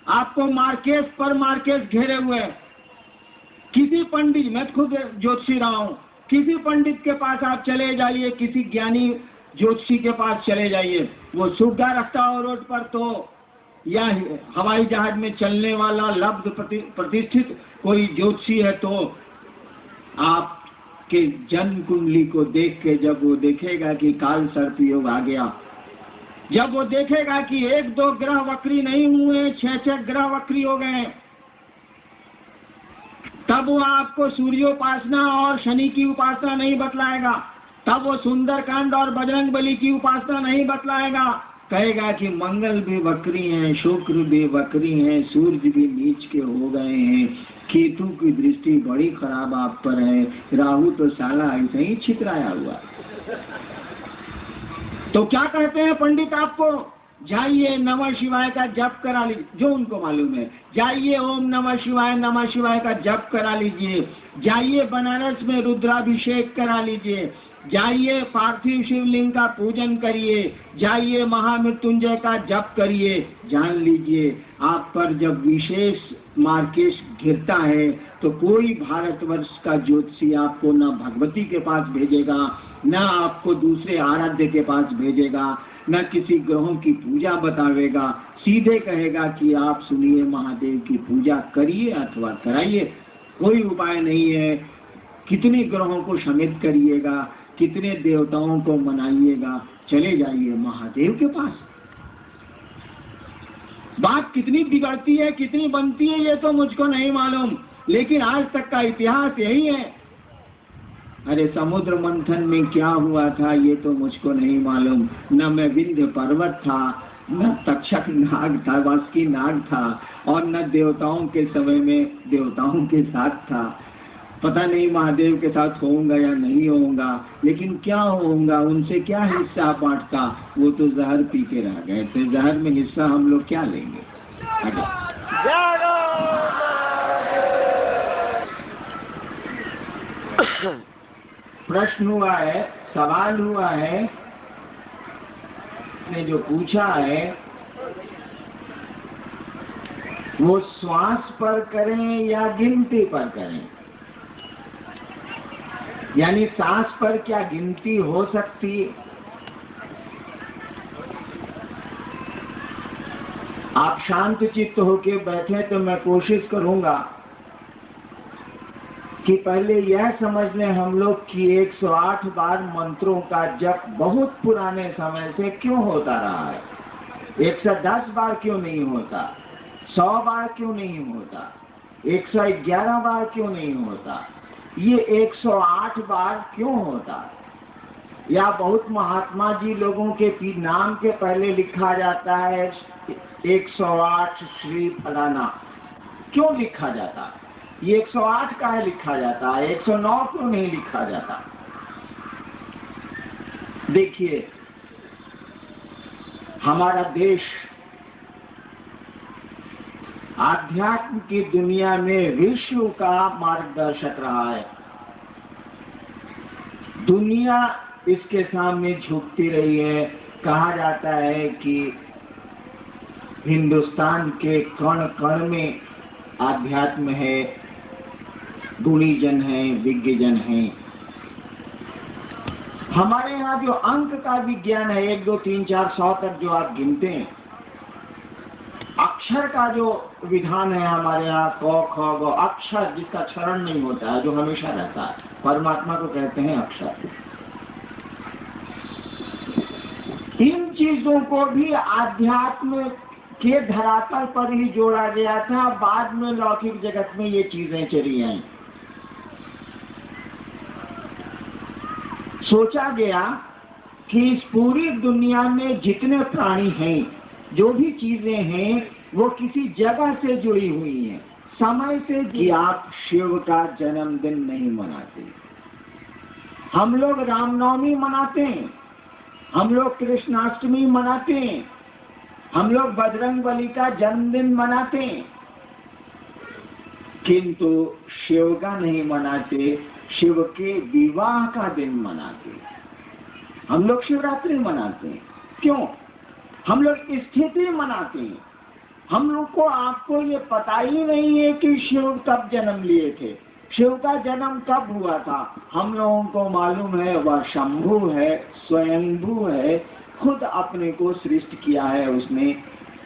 आपको मार्केस पर मार्केस घेरे हुए। किसी पंडित, मैं खुद ज्योतिषी रहा हूं, किसी पंडित के पास आप चले जाइए, किसी ज्ञानी ज्योतिषी के पास चले जाइए, वो सुविधा रखता हो रोड पर तो, या हवाई जहाज में चलने वाला लब्ध प्रतिष्ठित कोई ज्योतिषी है, तो आपके जन्म कुंडली को देख के जब वो देखेगा कि काल सर्प योग आ गया, जब वो देखेगा कि 1-2 ग्रह वक्री नहीं हुए, 6-6 ग्रह वक्री हो गए, तब वो आपको सूर्योपासना और शनि की उपासना नहीं बतलाएगा। तब वो सुंदरकांड और बजरंग बली की उपासना नहीं बतलाएगा। कहेगा कि मंगल भी वक्री हैं, शुक्र भी वक्री हैं, सूर्य भी नीच के हो गए हैं, केतु की दृष्टि बड़ी खराब आप पर है, राहु तो साला ऐसे ही छितराया हुआ। तो क्या कहते हैं पंडित आपको? जाइए नमः शिवाय का जप करा लीजिए, जो उनको मालूम है। जाइए ओम नमः शिवाय का जप करा लीजिए। जाइए बनारस में रुद्राभिषेक करा लीजिए। जाइए पार्थिव शिवलिंग का पूजन करिए। जाइए महामृत्युंजय का जप करिए। जान लीजिए आप पर जब विशेष मार्केश गिरता है तो कोई भारतवर्ष का ज्योतिषी आपको न भगवती के पास भेजेगा, न आपको दूसरे आराध्य के पास भेजेगा, न किसी ग्रहों की पूजा बतावेगा। सीधे कहेगा कि आप सुनिए महादेव की पूजा करिए अथवा कराइए, कोई उपाय नहीं है। कितने ग्रहों को शमित करिएगा, कितने देवताओं को मनाइएगा, चले जाइए महादेव के पास। बात कितनी बिगड़ती है, कितनी बनती है, ये तो मुझको नहीं मालूम, लेकिन आज तक का इतिहास यही है। अरे समुद्र मंथन में क्या हुआ था ये तो मुझको नहीं मालूम। न मैं विंध्य पर्वत था, न तक्षक नाग था, वासुकी नाग था, और न देवताओं के समय में देवताओं के साथ था। पता नहीं महादेव के साथ होऊंगा या नहीं होऊंगा, लेकिन क्या होऊंगा, उनसे क्या हिस्सा बांटता, वो तो जहर पी के रह गए थे। जहर में हिस्सा हम लोग क्या लेंगे? प्रश्न हुआ है, सवाल हुआ है, ने जो पूछा है वो श्वास पर करें या गिनती पर करें, यानी सांस पर क्या गिनती हो सकती है? आप शांत चित्त होके बैठे तो मैं कोशिश करूंगा कि पहले यह समझ लें हम लोग कि 108 बार मंत्रों का जप बहुत पुराने समय से क्यों होता रहा है। 110 बार क्यों नहीं होता, 100 बार क्यों नहीं होता, 111 बार क्यों नहीं होता, ये 108 बार क्यों होता? या बहुत महात्मा जी लोगों के नाम के पहले लिखा जाता है 108 श्री फलाना, क्यों लिखा जाता है? ये 108 का है लिखा जाता है, 109 क्यों नहीं लिखा जाता? देखिए हमारा देश आध्यात्म की दुनिया में विश्व का मार्गदर्शक रहा है। दुनिया इसके सामने झुकती रही है। कहा जाता है कि हिंदुस्तान के कण कण में आध्यात्म है, गुणी जन है, विज्ञ जन है। हमारे यहाँ जो अंक का विज्ञान है, 1 2 3 4 100 तक जो आप गिनते हैं, अक्षर का जो विधान है हमारे यहाँ क ख ग, अक्षर जिसका क्षरण नहीं होता है, जो हमेशा रहता है, परमात्मा को कहते हैं अक्षर। इन चीजों को भी आध्यात्म के धरातल पर ही जोड़ा गया था। बाद में लौकिक जगत में ये चीजें चली आई। सोचा गया कि इस पूरी दुनिया में जितने प्राणी हैं, जो भी चीजें हैं, वो किसी जगह से जुड़ी हुई हैं, समय से। कि आप शिव का जन्मदिन नहीं मनाते, हम लोग रामनवमी मनाते हैं, हम लोग कृष्णाष्टमी मनाते हैं, हम लोग बजरंगबली का जन्मदिन मनाते हैं, किंतु शिव का नहीं मनाते, शिव के विवाह का दिन मनाते। हम लोग शिवरात्रि मनाते हैं, क्यों? हम लोग स्थिति मनाते हैं। हम लोग को आपको ये पता ही नहीं है कि शिव कब जन्म लिए थे, शिव का जन्म कब हुआ था। हम लोगों को मालूम है वह शंभु है, स्वयंभू है, खुद अपने को सृष्टि किया है उसने।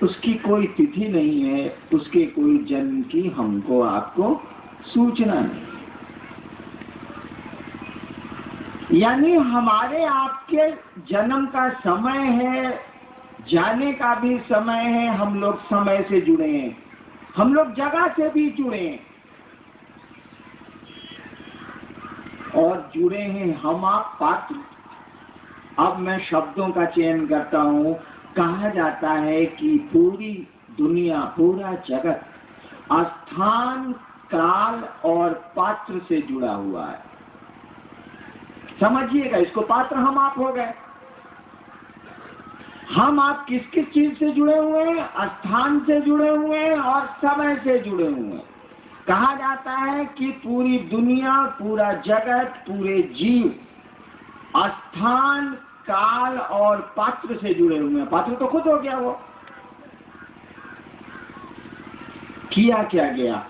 उसकी कोई तिथि नहीं है, उसके कोई जन्म की हमको आपको सूचना नहीं। यानी हमारे आपके जन्म का समय है, जाने का भी समय है। हम लोग समय से जुड़े हैं, हम लोग जगह से भी जुड़े हैं, और जुड़े हैं हम आप पात्र। अब मैं शब्दों का चयन करता हूं। कहा जाता है कि पूरी दुनिया, पूरा जगत स्थान, काल और पात्र से जुड़ा हुआ है। समझिएगा, इसको पात्र हम आप हो गए। हम आप किस किस चीज से जुड़े हुए हैं? स्थान से जुड़े हुए हैं और समय से जुड़े हुए हैं। कहा जाता है कि पूरी दुनिया, पूरा जगत, पूरे जीव स्थान, काल और पात्र से जुड़े हुए हैं। पात्र तो खुद हो गया वो। किया क्या गया?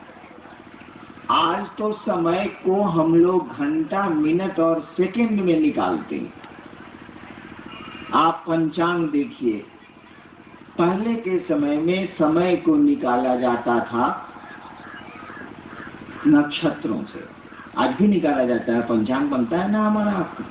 आज तो समय को हम लोग घंटा, मिनट और सेकंड में निकालते हैं। आप पंचांग देखिए, पहले के समय में समय को निकाला जाता था नक्षत्रों से। आज भी निकाला जाता है, पंचांग बनता है ना हमारा आपका।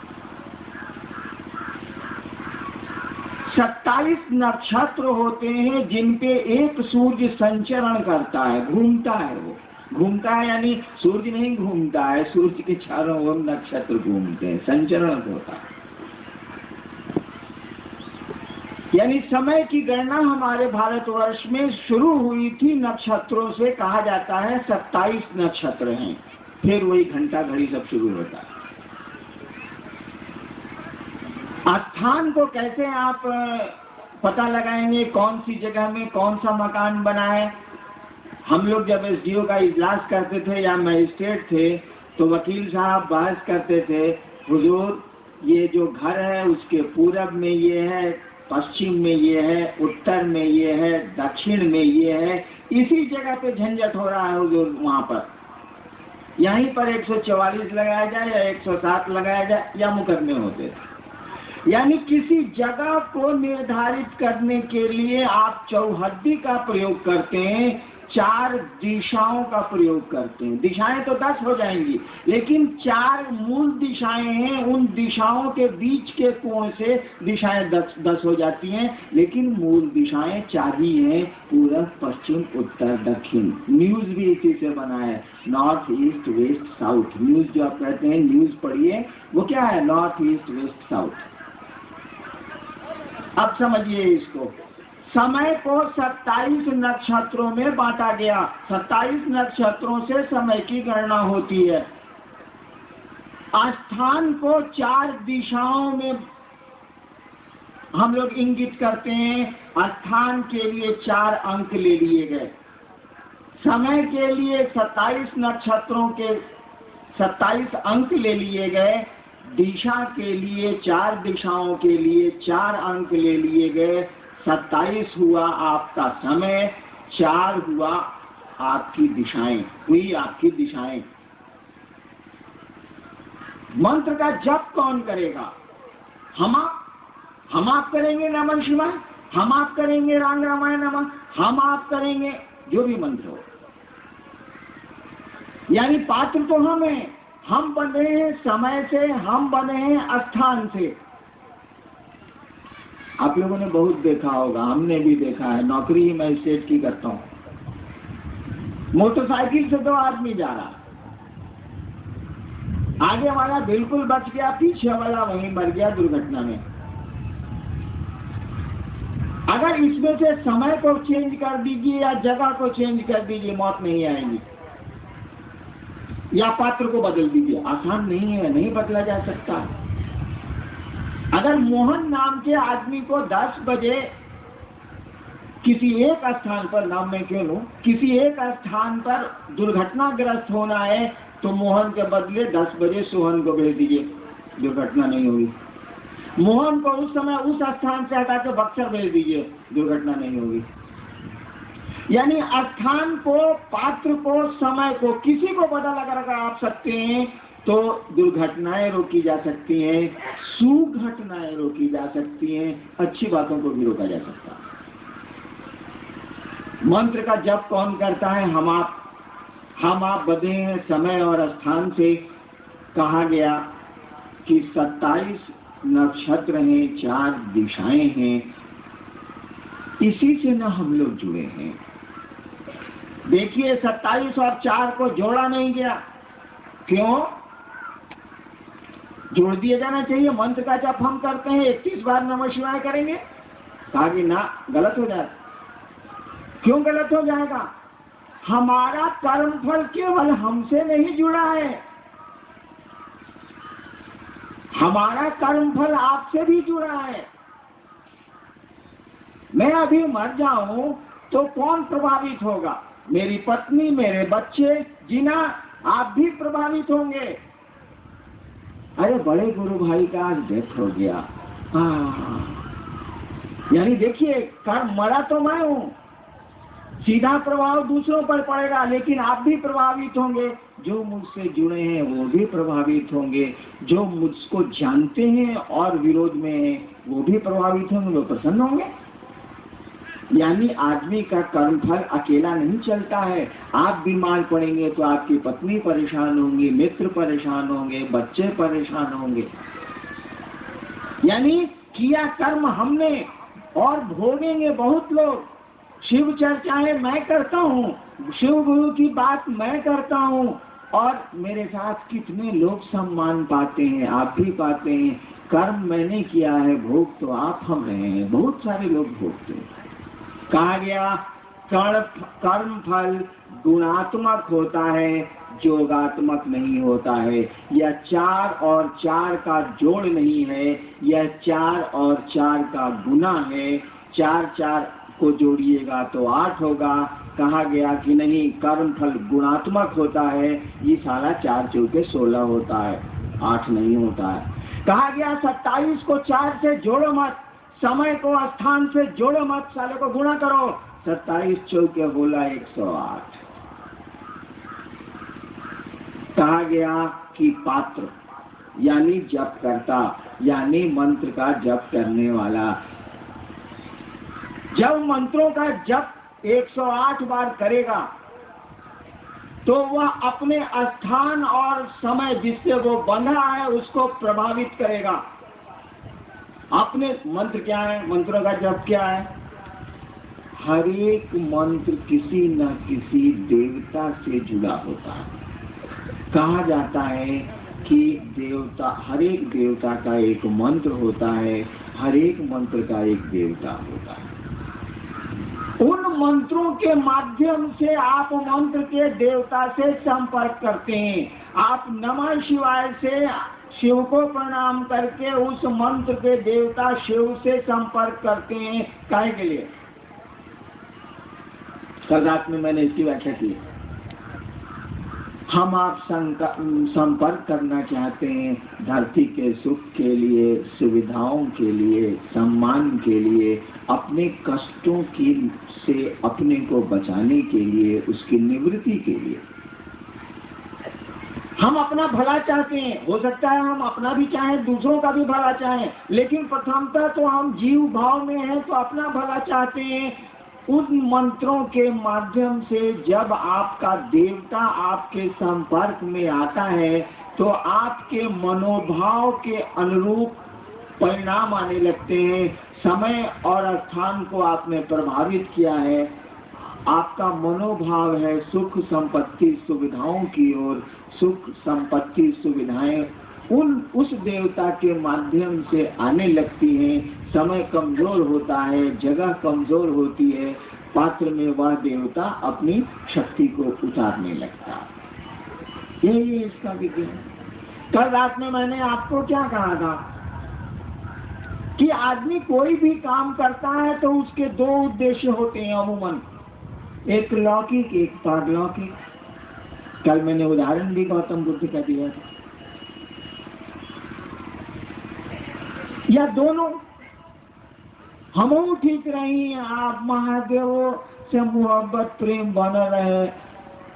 27 नक्षत्र होते हैं जिन पे एक सूर्य संचरण करता है, घूमता है। वो घूमता है यानी सूर्य नहीं घूमता है, सूर्य के चारों ओर नक्षत्र घूमते हैं, संचरण होता है। यानी समय की गणना हमारे भारतवर्ष में शुरू हुई थी नक्षत्रों से। कहा जाता है 27 नक्षत्र हैं, फिर वही घंटा घड़ी सब शुरू होता है। स्थान को कैसे आप पता लगाएंगे? कौन सी जगह में कौन सा मकान बना है? हम लोग जब एसडीओ का इजलास करते थे या मजिस्ट्रेट थे तो वकील साहब बहस करते थे, हुजूर ये जो घर है उसके पूरब में ये है, पश्चिम में ये है, उत्तर में ये है, दक्षिण में ये है, इसी जगह पे झंझट हो रहा है हुजूर। वहां पर यहीं पर 144 लगाया जाए या 107 लगाया जाए या मुकदमे होते थे। यानी किसी जगह को निर्धारित करने के लिए आप चौहद्दी का प्रयोग करते हैं, 4 दिशाओं का प्रयोग करते हैं। दिशाएं तो 10 हो जाएंगी, लेकिन 4 मूल दिशाएं हैं। उन दिशाओं के बीच के कोण से दिशाएं 10 हो जाती हैं, लेकिन मूल दिशाएं 4 ही हैं, पूरब, पश्चिम, उत्तर, दक्षिण। न्यूज भी इसी से बना है, north, east, west, south. News जो आप कहते हैं, न्यूज पढ़िए, वो क्या है? North, east, west, south. अब समझिए इसको। समय को 27 नक्षत्रों में बांटा गया। 27 नक्षत्रों से समय की गणना होती है। स्थान को 4 दिशाओं में हम लोग इंगित करते हैं। स्थान के लिए 4 अंक ले लिए गए। समय के लिए 27 नक्षत्रों के 27 अंक ले लिए गए। दिशा के लिए 4 दिशाओं के लिए 4 अंक ले लिए गए। 27 हुआ आपका समय, 4 हुआ आपकी दिशाएं, हुई आपकी दिशाएं। मंत्र का जप कौन करेगा? हम आप करेंगे नमः शिवाय, हम आप करेंगे राम रामाय नमः, हम आप करेंगे जो भी मंत्र हो। यानी पात्र तो हम हैं। हम बने हैं समय से, हम बने हैं स्थान से। आप लोगों ने बहुत देखा होगा, हमने भी देखा है। नौकरी ही मैं स्टेट की करता हूं। मोटरसाइकिल से 2 आदमी जा रहा, आगे वाला बिल्कुल बच गया, पीछे वाला वहीं मर गया दुर्घटना में। अगर इसमें से समय को चेंज कर दीजिए या जगह को चेंज कर दीजिए, मौत नहीं आएगी। या पात्र को बदल दीजिए, आसान नहीं है, नहीं बदला जा सकता। अगर मोहन नाम के आदमी को 10 बजे किसी एक स्थान पर, नाम में क्यों लूं, किसी एक स्थान पर दुर्घटनाग्रस्त होना है तो मोहन के बदले 10 बजे सोहन को भेज दीजिए, दुर्घटना नहीं होगी। मोहन को उस समय उस स्थान से हटा के बक्सर भेज दीजिए, दुर्घटना नहीं होगी। यानी स्थान को, पात्र को, समय को, किसी को बदल अगर आप सकते हैं तो दुर्घटनाएं रोकी जा सकती हैं, सुघटनाएं रोकी जा सकती हैं, अच्छी बातों को भी रोका जा सकता है। मंत्र का जप कौन करता है? हम आप बंधे हैं समय और स्थान से। कहा गया कि 27 नक्षत्र हैं, 4 दिशाएं हैं, इसी से न हम लोग जुड़े हैं। देखिए 27 और 4 को जोड़ा नहीं गया। क्यों? जोड़ दिया जाना चाहिए। मंत्र का जप हम करते हैं, 31 बार नमः शिवाय करेंगे, कहा कि ना, गलत हो जाएगा। क्यों गलत हो जाएगा? हमारा कर्मफल केवल हमसे नहीं जुड़ा है, हमारा कर्मफल आपसे भी जुड़ा है। मैं अभी मर जाऊं तो कौन प्रभावित होगा? मेरी पत्नी, मेरे बच्चे, जीना, आप भी प्रभावित होंगे। अरे बड़े गुरु भाई का आज डेथ हो गया, यानी देखिए, कर्म मरा तो मैं हूं, सीधा प्रभाव दूसरों पर पड़ेगा, लेकिन आप भी प्रभावित होंगे। जो मुझसे जुड़े हैं वो भी प्रभावित होंगे, जो मुझको जानते हैं और विरोध में हैं वो भी प्रभावित होंगे, वो प्रसन्न होंगे। यानी आदमी का कर्मफल अकेला नहीं चलता है। आप बीमार पड़ेंगे तो आपकी पत्नी परेशान होंगी, मित्र परेशान होंगे, बच्चे परेशान होंगे। यानी किया कर्म हमने और भोगेंगे बहुत लोग। शिव चर्चाएं मैं करता हूँ, शिव गुरु की बात मैं करता हूँ, और मेरे साथ कितने लोग सम्मान पाते हैं, आप भी पाते हैं। कर्म मैंने किया है, भोग तो आप हम रहे हैं, बहुत सारे लोग भोगते हैं। कहा गया कर्म फल गुणात्मक होता है, जोगात्मक नहीं होता है। यह 4 और 4 का जोड़ नहीं है, यह 4 और 4 का गुना है। 4 4 को जोड़िएगा तो 8 होगा। कहा गया कि नहीं, कर्म फल गुणात्मक होता है, ये सारा 4 चौके 16 होता है, 8 नहीं होता है। कहा गया 27 को 4 से जोड़ो मत, समय को स्थान से जोड़ो मत, साले को गुणा करो। 27 चौके बोला 108। कहा गया कि पात्र यानी जप करता, यानी मंत्र का जप करने वाला, जब मंत्रों का जप 108 बार करेगा तो वह अपने स्थान और समय जिससे वो बंधा है उसको प्रभावित करेगा। अपने मंत्र क्या है, मंत्रों का जप क्या है? हर एक मंत्र किसी न किसी देवता से जुड़ा होता है। कहा जाता है कि देवता, हर एक देवता का एक मंत्र होता है, हर एक मंत्र का एक देवता होता है। उन मंत्रों के माध्यम से आप मंत्र के देवता से संपर्क करते हैं। आप नमः शिवाय से शिव को प्रणाम करके उस मंत्र के देवता शिव से संपर्क करते हैं। काहे के लिए? कल रात में मैंने इसकी व्याख्या की। हम आप संपर्क करना चाहते हैं धरती के सुख के लिए, सुविधाओं के लिए, सम्मान के लिए, अपने कष्टों की से अपने को बचाने के लिए, उसकी निवृत्ति के लिए। हम अपना भला चाहते हैं। हो सकता है हम अपना भी चाहें, दूसरों का भी भला चाहें, लेकिन प्रथमतः तो हम जीव भाव में हैं तो अपना भला चाहते हैं। उन मंत्रों के माध्यम से जब आपका देवता आपके संपर्क में आता है तो आपके मनोभाव के अनुरूप परिणाम आने लगते हैं। समय और स्थान को आपने प्रभावित किया है, आपका मनोभाव है सुख संपत्ति सुविधाओं की ओर। सुख संपत्ति सुविधाएं उस देवता के माध्यम से आने लगती हैं। समय कमजोर होता है, जगह कमजोर होती है, पात्र में वह देवता अपनी शक्ति को उतारने लगता है। यही इसका विज्ञान। कल रात में मैंने आपको क्या कहा था कि आदमी कोई भी काम करता है तो उसके 2 उद्देश्य होते हैं अमूमन, एक लौकिक एक पारलौकिक। कल मैंने उदाहरण भी गौतम बुद्ध का दिया था। या दोनों हम ठीक रही, आप महादेव से मोहब्बत प्रेम बना रहे,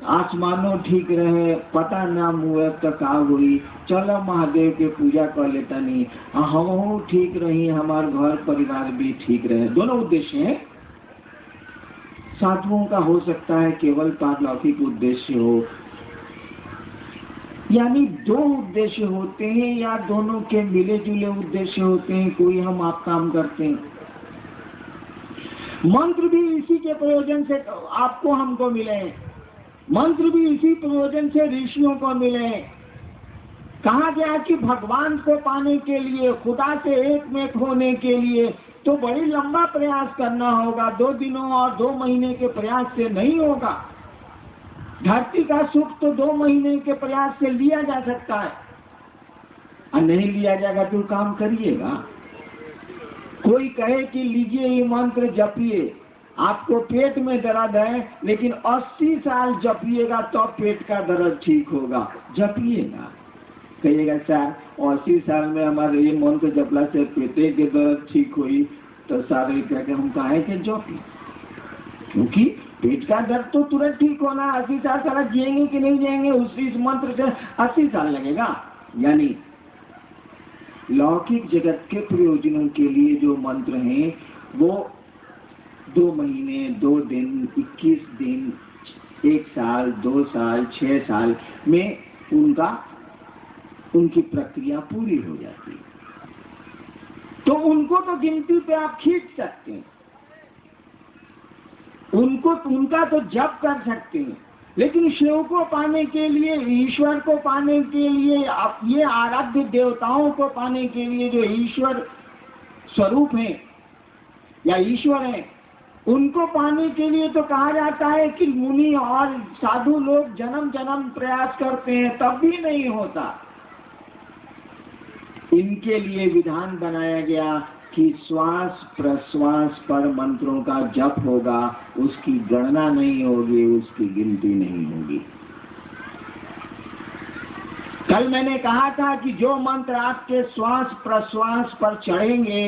आसमानों ठीक रहे, पता ना हुए तो का हुई, चलो महादेव के पूजा कर लेता नहीं, हम ठीक रही, हमारे घर परिवार भी ठीक रहे। दोनों उद्देश्य हैं। साधुओं का हो सकता है केवल पारलौकिक उद्देश्य हो, यानी 2 उद्देश्य होते हैं या दोनों के मिले जुले उद्देश्य होते हैं। कोई हम आप काम करते हैं, मंत्र भी इसी के प्रयोजन से आपको हमको मिले, मंत्र भी इसी प्रयोजन से ऋषियों को मिले। कहा गया कि भगवान को पाने के लिए, खुदा से एक में होने के लिए तो बड़ी लंबा प्रयास करना होगा। 2 दिनों और 2 महीने के प्रयास से नहीं होगा। धरती का सुख तो 2 महीने के प्रयास से लिया जा सकता है, और नहीं लिया जाएगा तो काम करिएगा। कोई कहे कि लीजिए ये मंत्र जपिए, आपको पेट में दर्द है लेकिन 80 साल जपिएगा तो पेट का दर्द ठीक होगा, जपिएगा। कहिएगा सर 80 साल में हमारे ये मंत्र जपला से पेटे के दर्द ठीक हुई, तो सारे कहते हम कहे कि जपी, क्योंकि पेट का दर्द तो तुरंत ठीक होना। 80 साल सारा जिएंगे कि नहीं जिएंगे, इस मंत्र से 80 साल लगेगा। यानी लौकिक जगत के प्रयोजनों के लिए जो मंत्र हैं वो 2 महीने, 2 दिन, 21 दिन, 1 साल, 2 साल, 6 साल में उनकी प्रक्रिया पूरी हो जाती है। तो उनको तो गिनती पे आप खींच सकते हैं, उनका तो जप कर सकते हैं, लेकिन शिव को पाने के लिए, ईश्वर को पाने के लिए, ये आराध्य देवताओं को पाने के लिए जो ईश्वर स्वरूप हैं या ईश्वर हैं, उनको पाने के लिए तो कहा जाता है कि मुनि और साधु लोग जन्म जन्म प्रयास करते हैं, तब भी नहीं होता। इनके लिए विधान बनाया गया कि श्वास प्रश्वास पर मंत्रों का जप होगा, उसकी गणना नहीं होगी, उसकी गिनती नहीं होगी। कल मैंने कहा था कि जो मंत्र आपके श्वास प्रश्वास पर चढ़ेंगे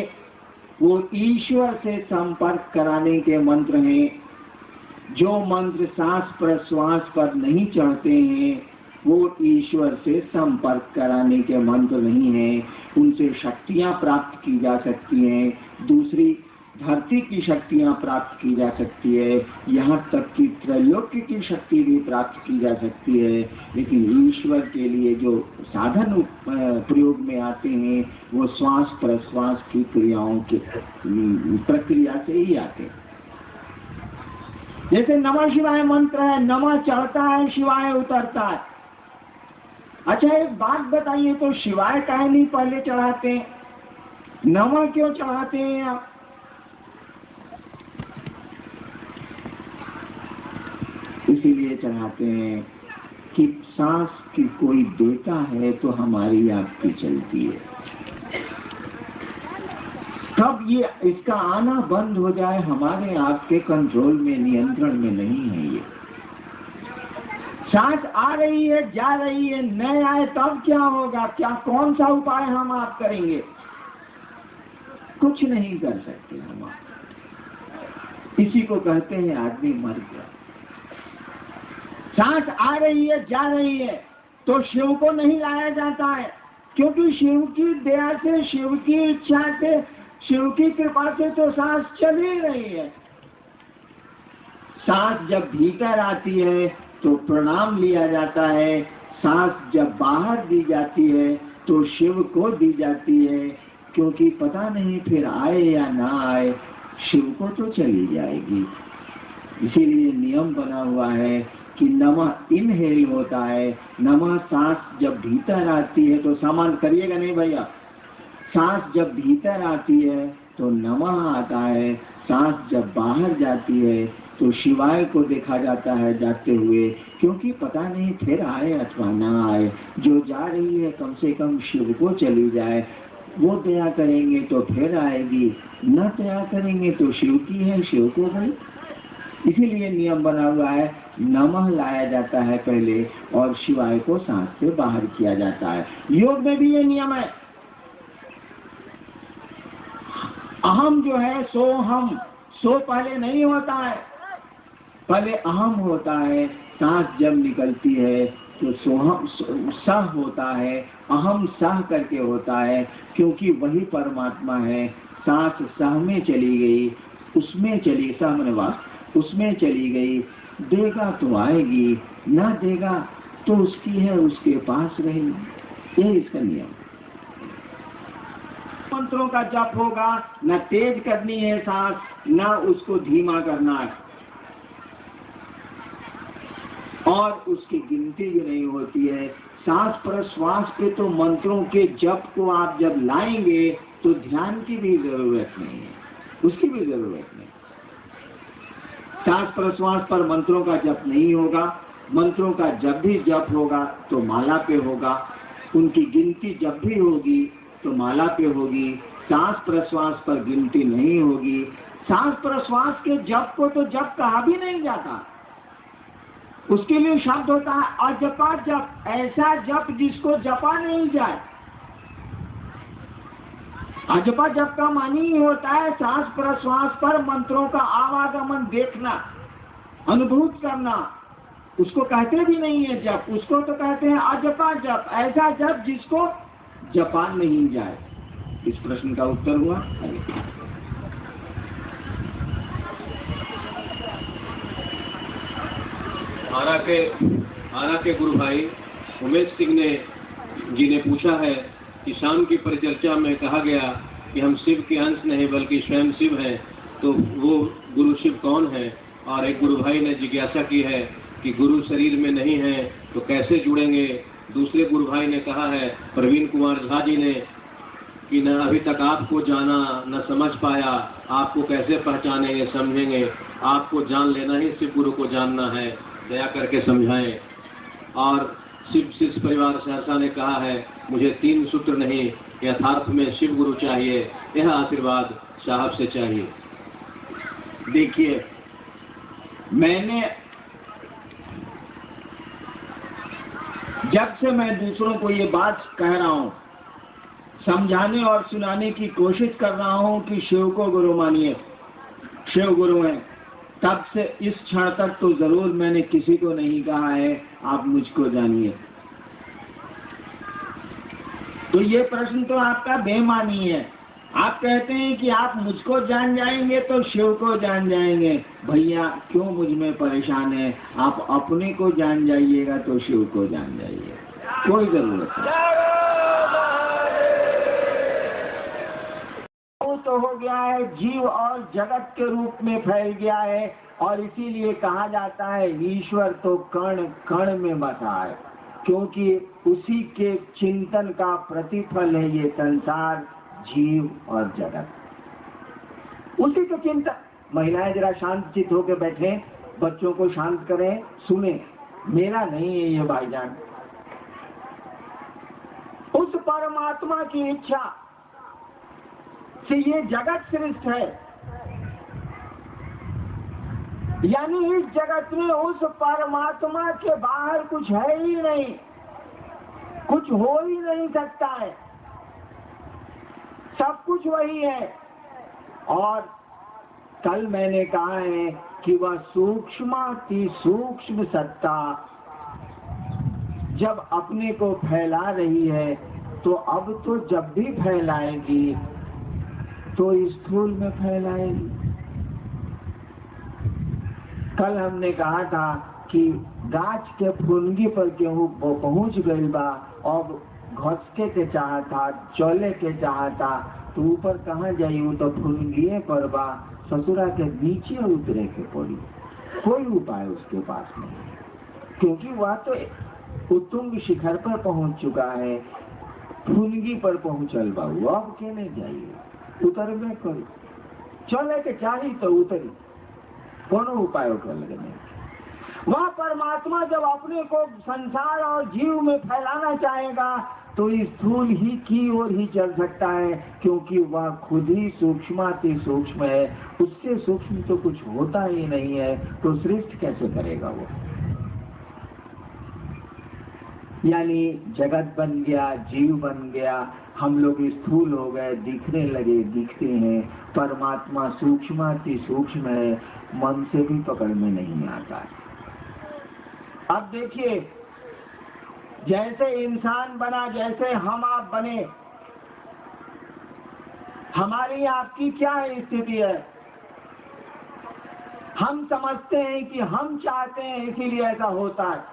वो ईश्वर से संपर्क कराने के मंत्र हैं। जो मंत्र सांस प्रश्वास पर नहीं चढ़ते हैं वो ईश्वर से संपर्क कराने के मंत्र नहीं हैं। उनसे शक्तियां प्राप्त की जा सकती हैं, दूसरी धरती की शक्तियां प्राप्त की जा सकती है, यहाँ तक कि त्रैलोक्य की शक्ति भी प्राप्त की जा सकती है। लेकिन ईश्वर के लिए जो साधन प्रयोग में आते हैं वो श्वास प्रश्वास की क्रियाओं की प्रक्रिया से ही आते हैं। जैसे नमः शिवाय मंत्र है, नमः चढ़ता है, शिवाय उतरता है। अच्छा एक बात बताइए, तो शिवाय काहे नहीं पहले चढ़ाते हैं, नमः क्यों चढ़ाते हैं आप? इसीलिए चढ़ाते हैं कि सांस की कोई देता है तो हमारी आपकी चलती है। तब ये इसका आना बंद हो जाए, हमारे आपके कंट्रोल में, नियंत्रण में नहीं है। ये सांस आ रही है, जा रही है, न आए तब क्या होगा? क्या कौन सा उपाय हम आप करेंगे? कुछ नहीं कर सकते हम आप। इसी को कहते हैं आदमी मर गया। सांस आ रही है, जा रही है, तो शिव को नहीं लाया जाता है, क्योंकि शिव की दया से, शिव की इच्छा से, शिव की कृपा से तो सांस चल ही रही है। सांस जब भीतर आती है तो प्रणाम लिया जाता है, सांस जब बाहर दी जाती है तो शिव को दी जाती है, क्योंकि पता नहीं फिर आए या ना आए, शिव को तो चली जाएगी। इसीलिए नियम बना हुआ है कि नमः इनहेल होता है। नमः सांस जब भीतर आती है तो सामान करिएगा नहीं भैया, सांस जब भीतर आती है तो नमः आता है, सांस जब बाहर जाती है तो शिवाय को देखा जाता है जाते हुए, क्योंकि पता नहीं फिर आए अथवा ना आए। जो जा रही है कम से कम शिव को चली जाए, वो दया करेंगे तो फिर आएगी, न दया करेंगे तो शिव की है, शिव को गई। इसीलिए नियम बना हुआ है, नमः लाया जाता है पहले और शिवाय को सांस से बाहर किया जाता है। योग में भी ये नियम है। अहम जो है सो हम, सो पहले नहीं होता है, पहले अहम होता है। सांस जब निकलती है तो सोहम सह होता है, अहम सह करके होता है, क्योंकि वही परमात्मा है। सांस सह में चली गई, उसमें चली, सह मनवास उसमें चली गई, देगा तो आएगी, ना देगा तो उसकी है, उसके पास रहेगी। ये इसका नियम। मंत्रों का जप होगा, न तेज करनी है सांस, न उसको धीमा करना है, और उसकी गिनती भी नहीं होती है। सांस प्रश्वास पे तो मंत्रों के जप को आप जब लाएंगे तो ध्यान की भी जरूरत नहीं है। उसकी भी जरूरत नहीं। सांस प्रश्वास पर मंत्रों का जप नहीं होगा। मंत्रों का जब भी जप होगा तो माला पे होगा। उनकी गिनती जब भी होगी तो माला पे होगी। सांस प्रश्वास पर गिनती नहीं होगी। सांस प्रश्वास के जप को तो जप कहा भी नहीं जाता। उसके लिए शब्द होता है अजपा जप, ऐसा जप जिसको जपा नहीं जाए। अजपा जप का मानी ही होता है सांस प्रश्वास पर मंत्रों का आवागमन देखना, अनुभूत करना। उसको कहते भी नहीं है जप, उसको तो कहते हैं अजपा जप, ऐसा जप जिसको जपा नहीं जाए। इस प्रश्न का उत्तर हुआ। आरा के गुरु भाई उमेश सिंह जी ने पूछा है कि शाम की परिचर्चा में कहा गया कि हम शिव के अंश नहीं बल्कि स्वयं शिव हैं, तो वो गुरु शिव कौन है? और एक गुरु भाई ने जिज्ञासा की है कि गुरु शरीर में नहीं है तो कैसे जुड़ेंगे? दूसरे गुरु भाई ने कहा है, प्रवीण कुमार झा जी ने, कि न अभी तक आपको जाना न समझ पाया, आपको कैसे पहचानेंगे समझेंगे? आपको जान लेना ही शिव गुरु को जानना है, दया करके समझाएं। और शिव शिष्य परिवार सहरसा ने कहा है, मुझे 3 सूत्र नहीं, यथार्थ में शिव गुरु चाहिए, यह आशीर्वाद साहब से चाहिए। देखिए, मैंने जब से मैं दूसरों को ये बात कह रहा हूं, समझाने और सुनाने की कोशिश कर रहा हूं कि शिव को गुरु मानिए, शिव गुरु हैं, तब से इस क्षण तक तो जरूर मैंने किसी को नहीं कहा है आप मुझको जानिए। तो ये प्रश्न तो आपका बेमानी है। आप कहते हैं कि आप मुझको जान जाएंगे तो शिव को जान जाएंगे। भैया क्यों मुझ में परेशान है? आप अपने को जान जाइएगा तो शिव को जान जाइए, कोई जरूरत नहीं। तो हो गया है जीव और जगत के रूप में फैल गया है, और इसीलिए कहा जाता है ईश्वर तो कण कण में बसा है, क्योंकि उसी के चिंतन का प्रतिफल है ये संसार, जीव और जगत। उसी के चिंतन। महिलाएं जरा शांत चित होकर बैठे, बच्चों को शांत करें, सुने, मेरा नहीं है ये भाईजान। उस परमात्मा की इच्छा से ये जगत सृष्ट है, यानी इस जगत में उस परमात्मा के बाहर कुछ है ही नहीं, कुछ हो ही नहीं सकता है, सब कुछ वही है। और कल मैंने कहा है कि वह सूक्ष्माति सूक्ष्म सत्ता जब अपने को फैला रही है, तो अब तो जब भी फैलाएगी तो स्थूल में फैलाएगी। कल हमने कहा था कि गाछ के फुनगी पर केहू पहुंच गई बा, और घसके के चाहता, चले के चाहता, तो ऊपर कहाँ जाई? वो तो फुनगिए पर बा, ससुरा के नीचे उतरे के पड़ी। कोई उपाय उसके पास नहीं, क्योंकि वह तो उत्तुंग शिखर पर पहुंच चुका है, फुनगी पर पहुंचल बा। वो अब के नहीं जाइए, उतर में करी, चले के चाही तो उतरी, कोनो उपाय कर लगे नहीं। वह परमात्मा जब अपने को संसार और जीव में फैलाना चाहेगा तो इस स्थूल ही की ओर ही चल सकता है, क्योंकि वह खुद ही सूक्ष्माति सूक्ष्म है। उससे सूक्ष्म तो कुछ होता ही नहीं है, तो सृष्टि कैसे करेगा वो? यानी जगत बन गया, जीव बन गया, हम लोग स्थूल हो गए, दिखने लगे, दिखते हैं। परमात्मा सूक्ष्माति सूक्ष्म है, मन से भी पकड़ में नहीं आता है। अब देखिए, जैसे इंसान बना, जैसे हम आप बने, हमारी आपकी क्या स्थिति है? हम समझते हैं कि हम चाहते हैं इसीलिए ऐसा होता है।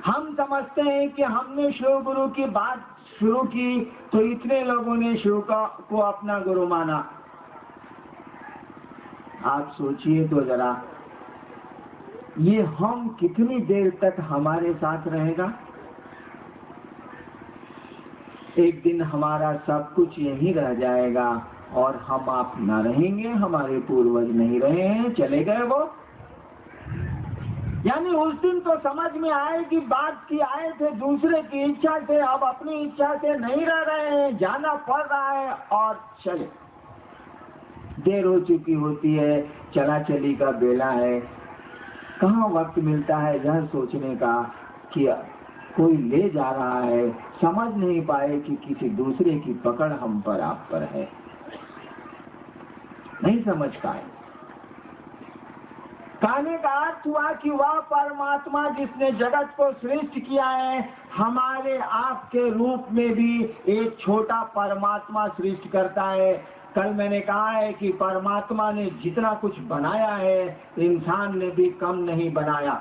हम समझते हैं कि हमने शिव गुरु की बात शुरू की तो इतने लोगों ने शिव को अपना गुरु माना। आप सोचिए तो जरा, ये हम कितनी देर तक हमारे साथ रहेगा? एक दिन हमारा सब कुछ यहीं रह जाएगा और हम आप न रहेंगे, हमारे पूर्वज नहीं रहे हैं, चले गए वो। यानी उस दिन तो समझ में आए कि बात की आए थे दूसरे की इच्छा से, अब अपनी इच्छा से नहीं रह रहे हैं, जाना पड़ रहा है और चले। देर हो चुकी होती है, चला चली का बेला है, कहाँ वक्त मिलता है यह सोचने का कि कोई ले जा रहा है, समझ नहीं पाए कि किसी दूसरे की पकड़ हम पर आप पर है, नहीं समझ पाए। कहने का अर्थ हुआ कि वह परमात्मा जिसने जगत को सृष्टि किया है, हमारे आपके रूप में भी एक छोटा परमात्मा सृष्टि करता है। कल मैंने कहा है कि परमात्मा ने जितना कुछ बनाया है, इंसान ने भी कम नहीं बनाया।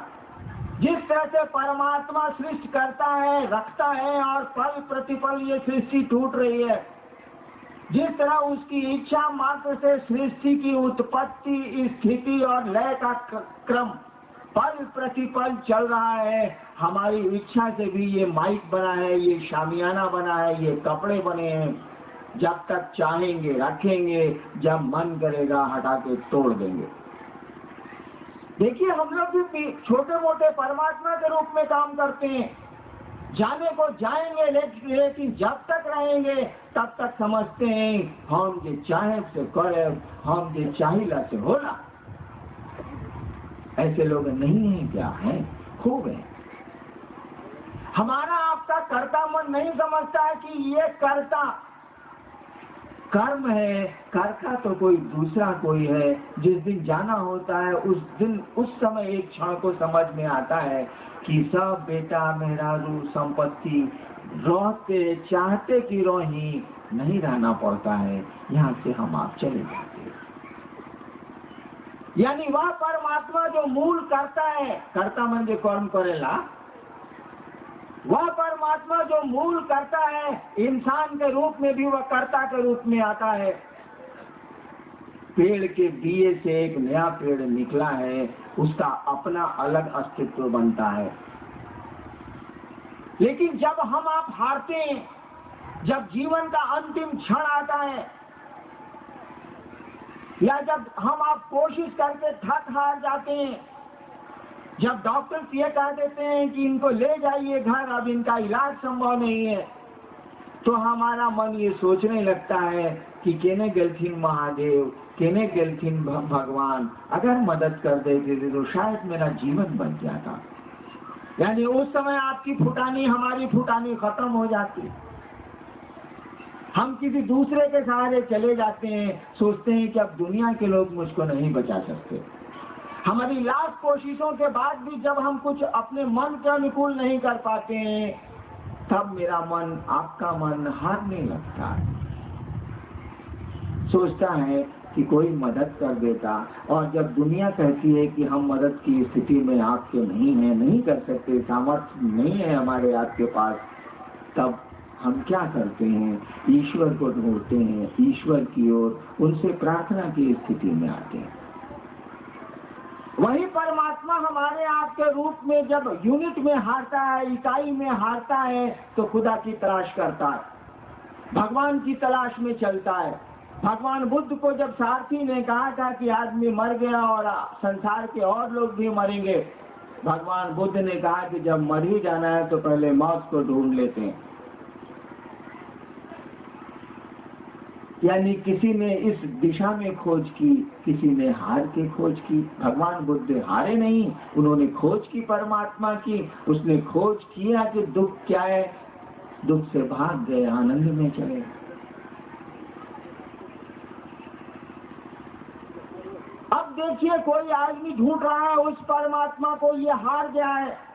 जिस तरह से परमात्मा सृष्टि करता है, रखता है और पल प्रतिपल ये सृष्टि टूट रही है, जिस तरह उसकी इच्छा मात्र से सृष्टि की उत्पत्ति, स्थिति और लय का क्रम पल प्रतिपल चल रहा है, हमारी इच्छा से भी ये माइक बना है, ये शामियाना बना है, ये कपड़े बने हैं। जब तक चाहेंगे रखेंगे, जब मन करेगा हटा के तोड़ देंगे। देखिए, हम लोग भी छोटे मोटे परमात्मा के रूप में काम करते हैं। जाने को जाएंगे, लेकिन जब तक रहेंगे तब तक समझते हैं हम जे चाहे से करे, हम जे चाहिला से होला। ऐसे लोग नहीं हैं क्या? हैं, खूब है। हमारा आपका कर्ता मन नहीं समझता है कि ये कर्ता कर्म है, कर्ता तो कोई दूसरा कोई है। जिस दिन जाना होता है उस दिन, उस समय एक क्षण को समझ में आता है कि सब बेटा मेहरारू संपत्ति रहते चाहते कि रोही नहीं रहना पड़ता है, यहाँ से हम आप चले जाते हैं। यानी वह परमात्मा जो मूल करता है, कर्ता मन जो कर्म करेला, वह परमात्मा जो मूल करता है, इंसान के रूप में भी वह कर्ता के रूप में आता है। पेड़ के बीए से एक नया पेड़ निकला है, उसका अपना अलग अस्तित्व बनता है। लेकिन जब हम आप हारते हैं, जब जीवन का अंतिम क्षण आता है, या जब हम आप कोशिश करके थक हार जाते हैं, जब डॉक्टर ये कह देते हैं कि इनको ले जाइए घर, अब इनका इलाज संभव नहीं है, तो हमारा मन ये सोचने लगता है कि केने गलथिन महादेव, केने गलथिन भगवान, अगर मदद कर देते तो शायद मेरा जीवन बच जाता। यानी उस समय आपकी फुटानी, हमारी फुटानी खत्म हो जाती। हम किसी दूसरे के सहारे चले जाते हैं, सोचते हैं कि अब दुनिया के लोग मुझको नहीं बचा सकते। हमारी लाख कोशिशों के बाद भी जब हम कुछ अपने मन के अनुकूल नहीं कर पाते हैं, तब मेरा मन, आपका मन हारने लगता है, सोचता है कि कोई मदद कर देता। और जब दुनिया कहती है कि हम मदद की स्थिति में आपके नहीं है, नहीं कर सकते, सामर्थ्य नहीं है हमारे आपके पास, तब हम क्या करते हैं? ईश्वर को ढूंढते हैं, ईश्वर की ओर उनसे प्रार्थना की स्थिति में आते हैं। वही परमात्मा हमारे आपके रूप में जब यूनिट में हारता है, इकाई में हारता है, तो खुदा की तलाश करता है, भगवान की तलाश में चलता है। भगवान बुद्ध को जब सारथी ने कहा था कि आदमी मर गया और संसार के और लोग भी मरेंगे, भगवान बुद्ध ने कहा कि जब मर ही जाना है तो पहले मौत को ढूंढ लेते हैं। यानी किसी ने इस दिशा में खोज की, किसी ने हार के खोज की। भगवान बुद्ध हारे नहीं, उन्होंने खोज की परमात्मा की। उसने खोज किया कि दुख क्या है, दुख से भाग गए, आनंद में चले। अब देखिए, कोई आदमी ढूंढ रहा है उस परमात्मा को, ये हार गया है।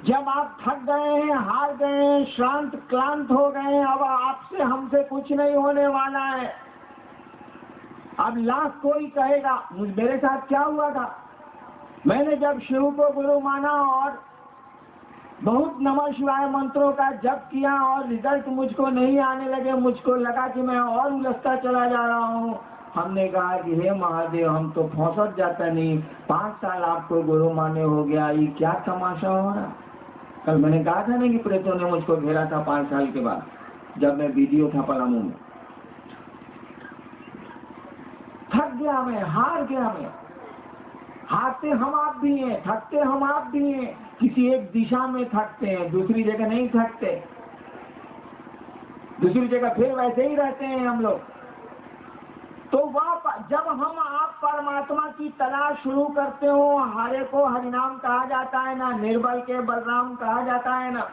जब आप थक गए हैं, हार गए हैं, श्रांत क्लांत हो गए हैं, अब आपसे हमसे कुछ नहीं होने वाला है। अब लाख कोई कहेगा, मेरे साथ क्या हुआ था, मैंने जब शिव को गुरु माना और बहुत नमः शिवाय मंत्रों का जप किया और रिजल्ट मुझको नहीं आने लगे, मुझको लगा कि मैं और उलझता चला जा रहा हूँ। हमने कहा कि हे महादेव, हम तो फौसत जाता नहीं, 5 साल आपको गुरु माने हो गया, ये क्या तमाशा हो रहा। कल मैंने कहा था ना कि प्रेतों ने मुझको घेरा था 5 साल के बाद। जब मैं वीडियो था पलामू में। थक गया मैं, हार गया मैं। हारते हम आप भी हैं, थकते हम आप भी हैं। किसी एक दिशा में थकते हैं, दूसरी जगह नहीं थकते, दूसरी जगह फिर वैसे ही रहते हैं हम लोग। तो वह जब हम आप परमात्मा की तलाश शुरू करते हो, हरे को हरिनाम कहा जाता है ना, निर्बल के बलराम कहा जाता है ना।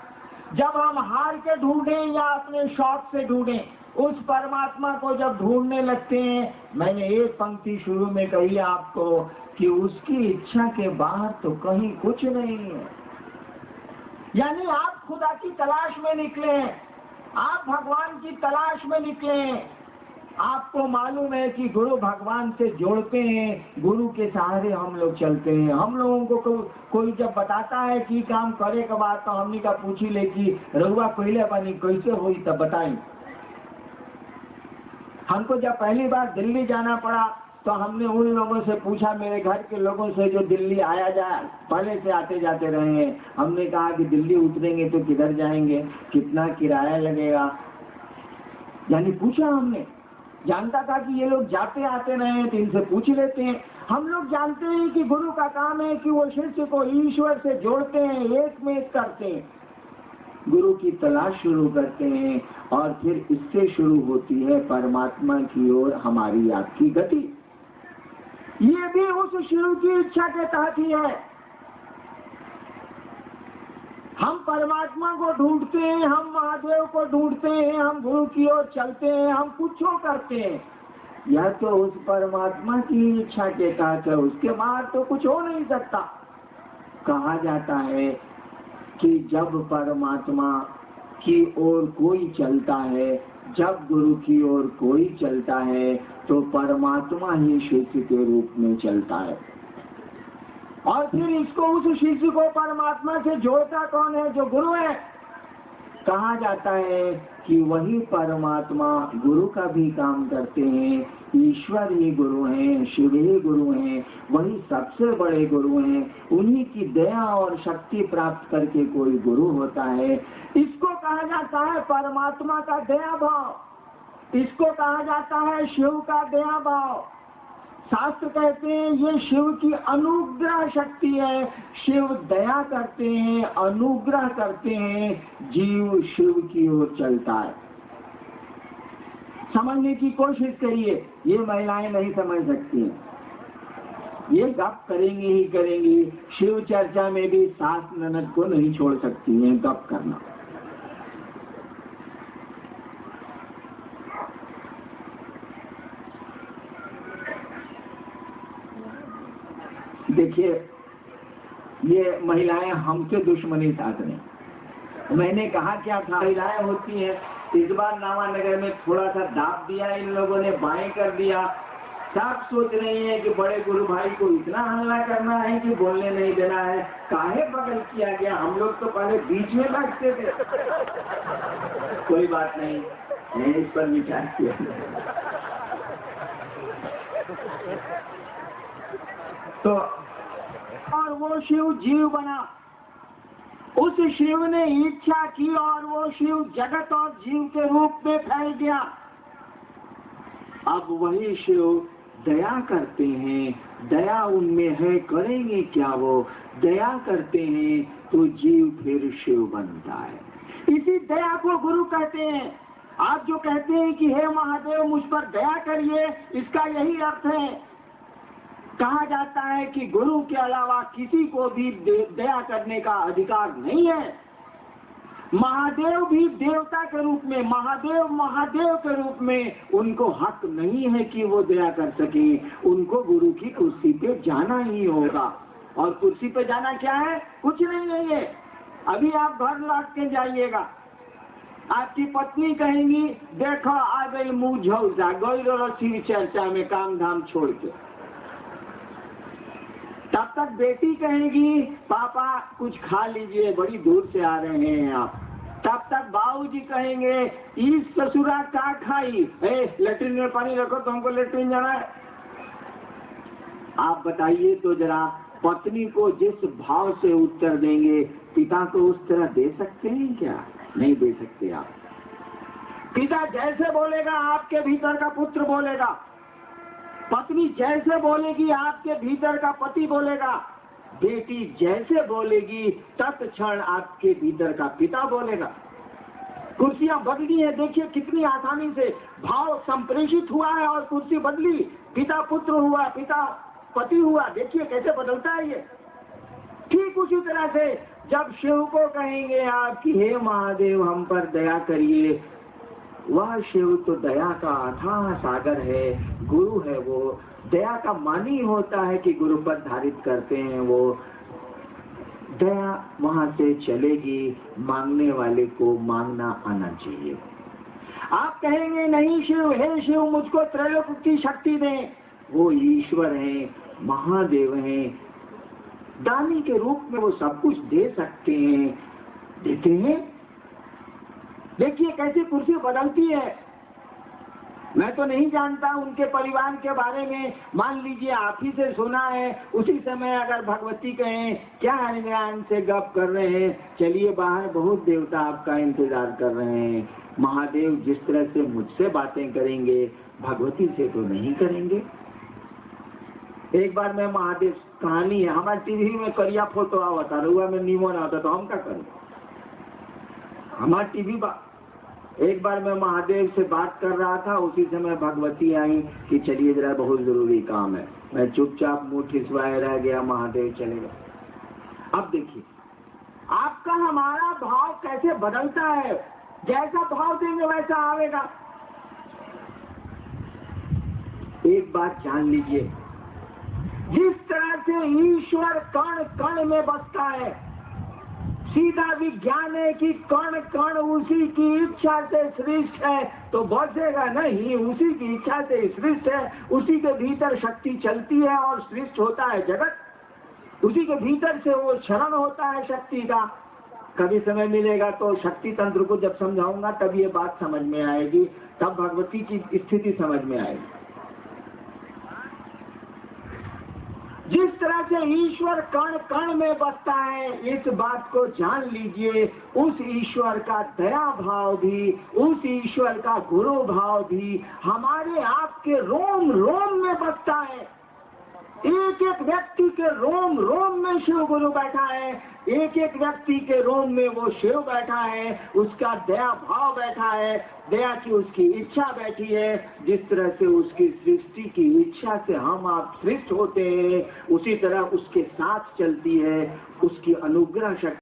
जब हम हार के ढूंढें या अपने शौक से ढूंढें, उस परमात्मा को जब ढूंढने लगते हैं, मैंने एक पंक्ति शुरू में कही आपको कि उसकी इच्छा के बाहर तो कहीं कुछ नहीं है। यानी आप खुदा की तलाश में निकले, आप भगवान की तलाश में निकले। आपको मालूम है कि गुरु भगवान से जोड़ते हैं, गुरु के सहारे हम लोग चलते हैं। हम लोगों को कोई जब बताता है कि काम करे के बाद, तो हमने का पूछी ले कि रहुआ पहले पानी कैसे हुई तब बताई। हमको जब पहली बार दिल्ली जाना पड़ा तो हमने उन लोगों से पूछा, मेरे घर के लोगों से जो दिल्ली आया जाए, पहले से आते जाते रहे हैं। हमने कहा कि दिल्ली उतरेंगे तो किधर जाएंगे, कितना किराया लगेगा, यानी पूछा हमने। जानता था कि ये लोग जाते आते रहे हैं तो इनसे पूछ लेते हैं। हम लोग जानते हैं कि गुरु का काम है कि वो शिष्य को ईश्वर से जोड़ते हैं, एक में एक करते हैं, गुरु की तलाश शुरू करते हैं, और फिर इससे शुरू होती है परमात्मा की ओर हमारी आपकी गति। ये भी उस शिव की इच्छा के तहत ही है। हम परमात्मा को ढूंढते हैं, हम महादेव को ढूंढते हैं, हम गुरु की ओर चलते हैं, हम कुछ करते हैं, यह तो उस परमात्मा की इच्छा के तहत है, उसके बाद तो कुछ हो नहीं सकता। कहा जाता है कि जब परमात्मा की ओर कोई चलता है, जब गुरु की ओर कोई चलता है, तो परमात्मा ही शिष्य के रूप में चलता है। और फिर इसको, उस शिष्य को परमात्मा से जोड़ता कौन है? जो गुरु है। कहा जाता है कि वही परमात्मा गुरु का भी काम करते हैं, ईश्वर ही गुरु हैं, शिव ही गुरु हैं, वही सबसे बड़े गुरु हैं। उन्हीं की दया और शक्ति प्राप्त करके कोई गुरु होता है। इसको कहा जाता है परमात्मा का दया भाव, इसको कहा जाता है शिव का दया भाव। शास्त्र कहते हैं ये शिव की अनुग्रह शक्ति है। शिव दया करते हैं, अनुग्रह करते हैं, जीव शिव की ओर चलता है। समझने की कोशिश करिए, ये महिलाएं नहीं समझ सकती हैं, ये गप करेंगी ही करेंगी। शिव चर्चा में भी सास ननद को नहीं छोड़ सकती हैं गप करना। देखिए, ये महिलाएं हमसे दुश्मनी साथ नहीं। मैंने कहा क्या था, महिलाएं होती हैं। इस बार नावानगर में थोड़ा सा दाब दिया इन लोगों ने, बाएं कर दिया। सब सोच रही हैं कि बड़े गुरु भाई को इतना हल्ला करना है कि बोलने नहीं देना है। काहे बगल किया गया? हम लोग तो पहले बीच में बैठते थे। कोई बात नहीं, मैंने इस पर विचार किया। तो और वो शिव जीव बना, उस शिव ने इच्छा की और वो शिव जगत और जीव के रूप में फैल गया। अब वही शिव दया करते हैं, दया उनमें है, करेंगे क्या? वो दया करते हैं तो जीव फिर शिव बनता है। इसी दया को गुरु कहते हैं। आप जो कहते हैं कि हे महादेव मुझ पर दया करिए, इसका यही अर्थ है। कहा जाता है कि गुरु के अलावा किसी को भी दया करने का अधिकार नहीं है। महादेव भी देवता के रूप में, महादेव के रूप में, उनको हक नहीं है कि वो दया कर सके। उनको गुरु की कुर्सी पे जाना ही होगा। और कुर्सी पे जाना क्या है? कुछ नहीं है ये। अभी आप घर लौट के जाइएगा, आपकी पत्नी कहेंगी देखो आ गई मुँह झौसा, गई रसी चर्चा में काम धाम छोड़ के। तब तक बेटी कहेगी पापा कुछ खा लीजिए, बड़ी दूर से आ रहे हैं आप। तब तक बाबूजी कहेंगे इस ससुरा का खाई, लेटरिन में पानी रखो तो हमको लेटरिन जाना है। आप बताइए तो जरा, पत्नी को जिस भाव से उत्तर देंगे, पिता को उस तरह दे सकते हैं क्या? नहीं दे सकते आप। पिता जैसे बोलेगा आपके भीतर का पुत्र बोलेगा, पत्नी जैसे बोलेगी आपके भीतर का पति बोलेगा, बेटी जैसे बोलेगी तत्क्षण आपके भीतर का पिता बोलेगा। कुर्सियां बदली है, देखिए कितनी आसानी से भाव संप्रेषित हुआ है और कुर्सी बदली, पिता पुत्र हुआ, पिता पति हुआ, देखिए कैसे बदलता है ये। ठीक उसी तरह से जब शिव को कहेंगे आप कि हे महादेव हम पर दया करिए, वह शिव तो दया का अथाह सागर है, गुरु है, वो दया का मानी होता है कि गुरु पर धारित करते हैं, वो दया वहां से चलेगी, मांगने वाले को मांगना आना चाहिए। आप कहेंगे नहीं शिव, हे शिव मुझको त्रैलोक की शक्ति दें, वो ईश्वर हैं, महादेव हैं, दानी के रूप में वो सब कुछ दे सकते हैं, देते हैं। देखिए कैसी कुर्सी बदलती है। मैं तो नहीं जानता उनके परिवार के बारे में, मान लीजिए आप ही से सुना है, उसी समय अगर भगवती कहें क्या ज्ञान से गप कर रहे हैं, चलिए बाहर बहुत देवता आपका इंतजार कर रहे हैं, महादेव जिस तरह से मुझसे बातें करेंगे भगवती से तो नहीं करेंगे। एक बार मैं महादेव कहानी है, हमारे टीवी में करिया फोटो आवता रुआ में नीमो ना होता तो हम क्या करें। हमारे टीवी एक बार मैं महादेव से बात कर रहा था, उसी समय भगवती आई कि चलिए जरा बहुत जरूरी काम है। मैं चुपचाप मुंह ठिसवाए रह गया, महादेव चले गए। अब देखिए आपका हमारा भाव कैसे बदलता है, जैसा भाव देंगे वैसा आवेगा। एक बात जान लीजिए, जिस तरह से ईश्वर कण कण में बसता है, सीधा विज्ञान है कि कण कण उसी की इच्छा से सृष्ट है, तो बचेगा नहीं, उसी की इच्छा से सृष्ट है, उसी के भीतर शक्ति चलती है और सृष्ट होता है जगत, उसी के भीतर से वो क्षरण होता है शक्ति का। कभी समय मिलेगा तो शक्ति तंत्र को जब समझाऊंगा तब ये बात समझ में आएगी, तब भगवती की स्थिति समझ में आएगी। जिस तरह से ईश्वर कण कण में बसता है, इस बात को जान लीजिए, उस ईश्वर का दया भाव भी, उस ईश्वर का गुरु भाव भी हमारे आपके रोम रोम में बसता है। एक एक व्यक्ति के रोम रोम में शिव गुरु बैठा है, एक एक व्यक्ति के रोम में वो शिव बैठा है, उसका दया भाव बैठा है, दया की उसकी इच्छा बैठी है। जिस तरह से उसकी सृष्टि की इच्छा से हम आप सृष्ट होते हैं, उसी तरह उसके साथ चलती है उसकी अनुग्रह शक्ति।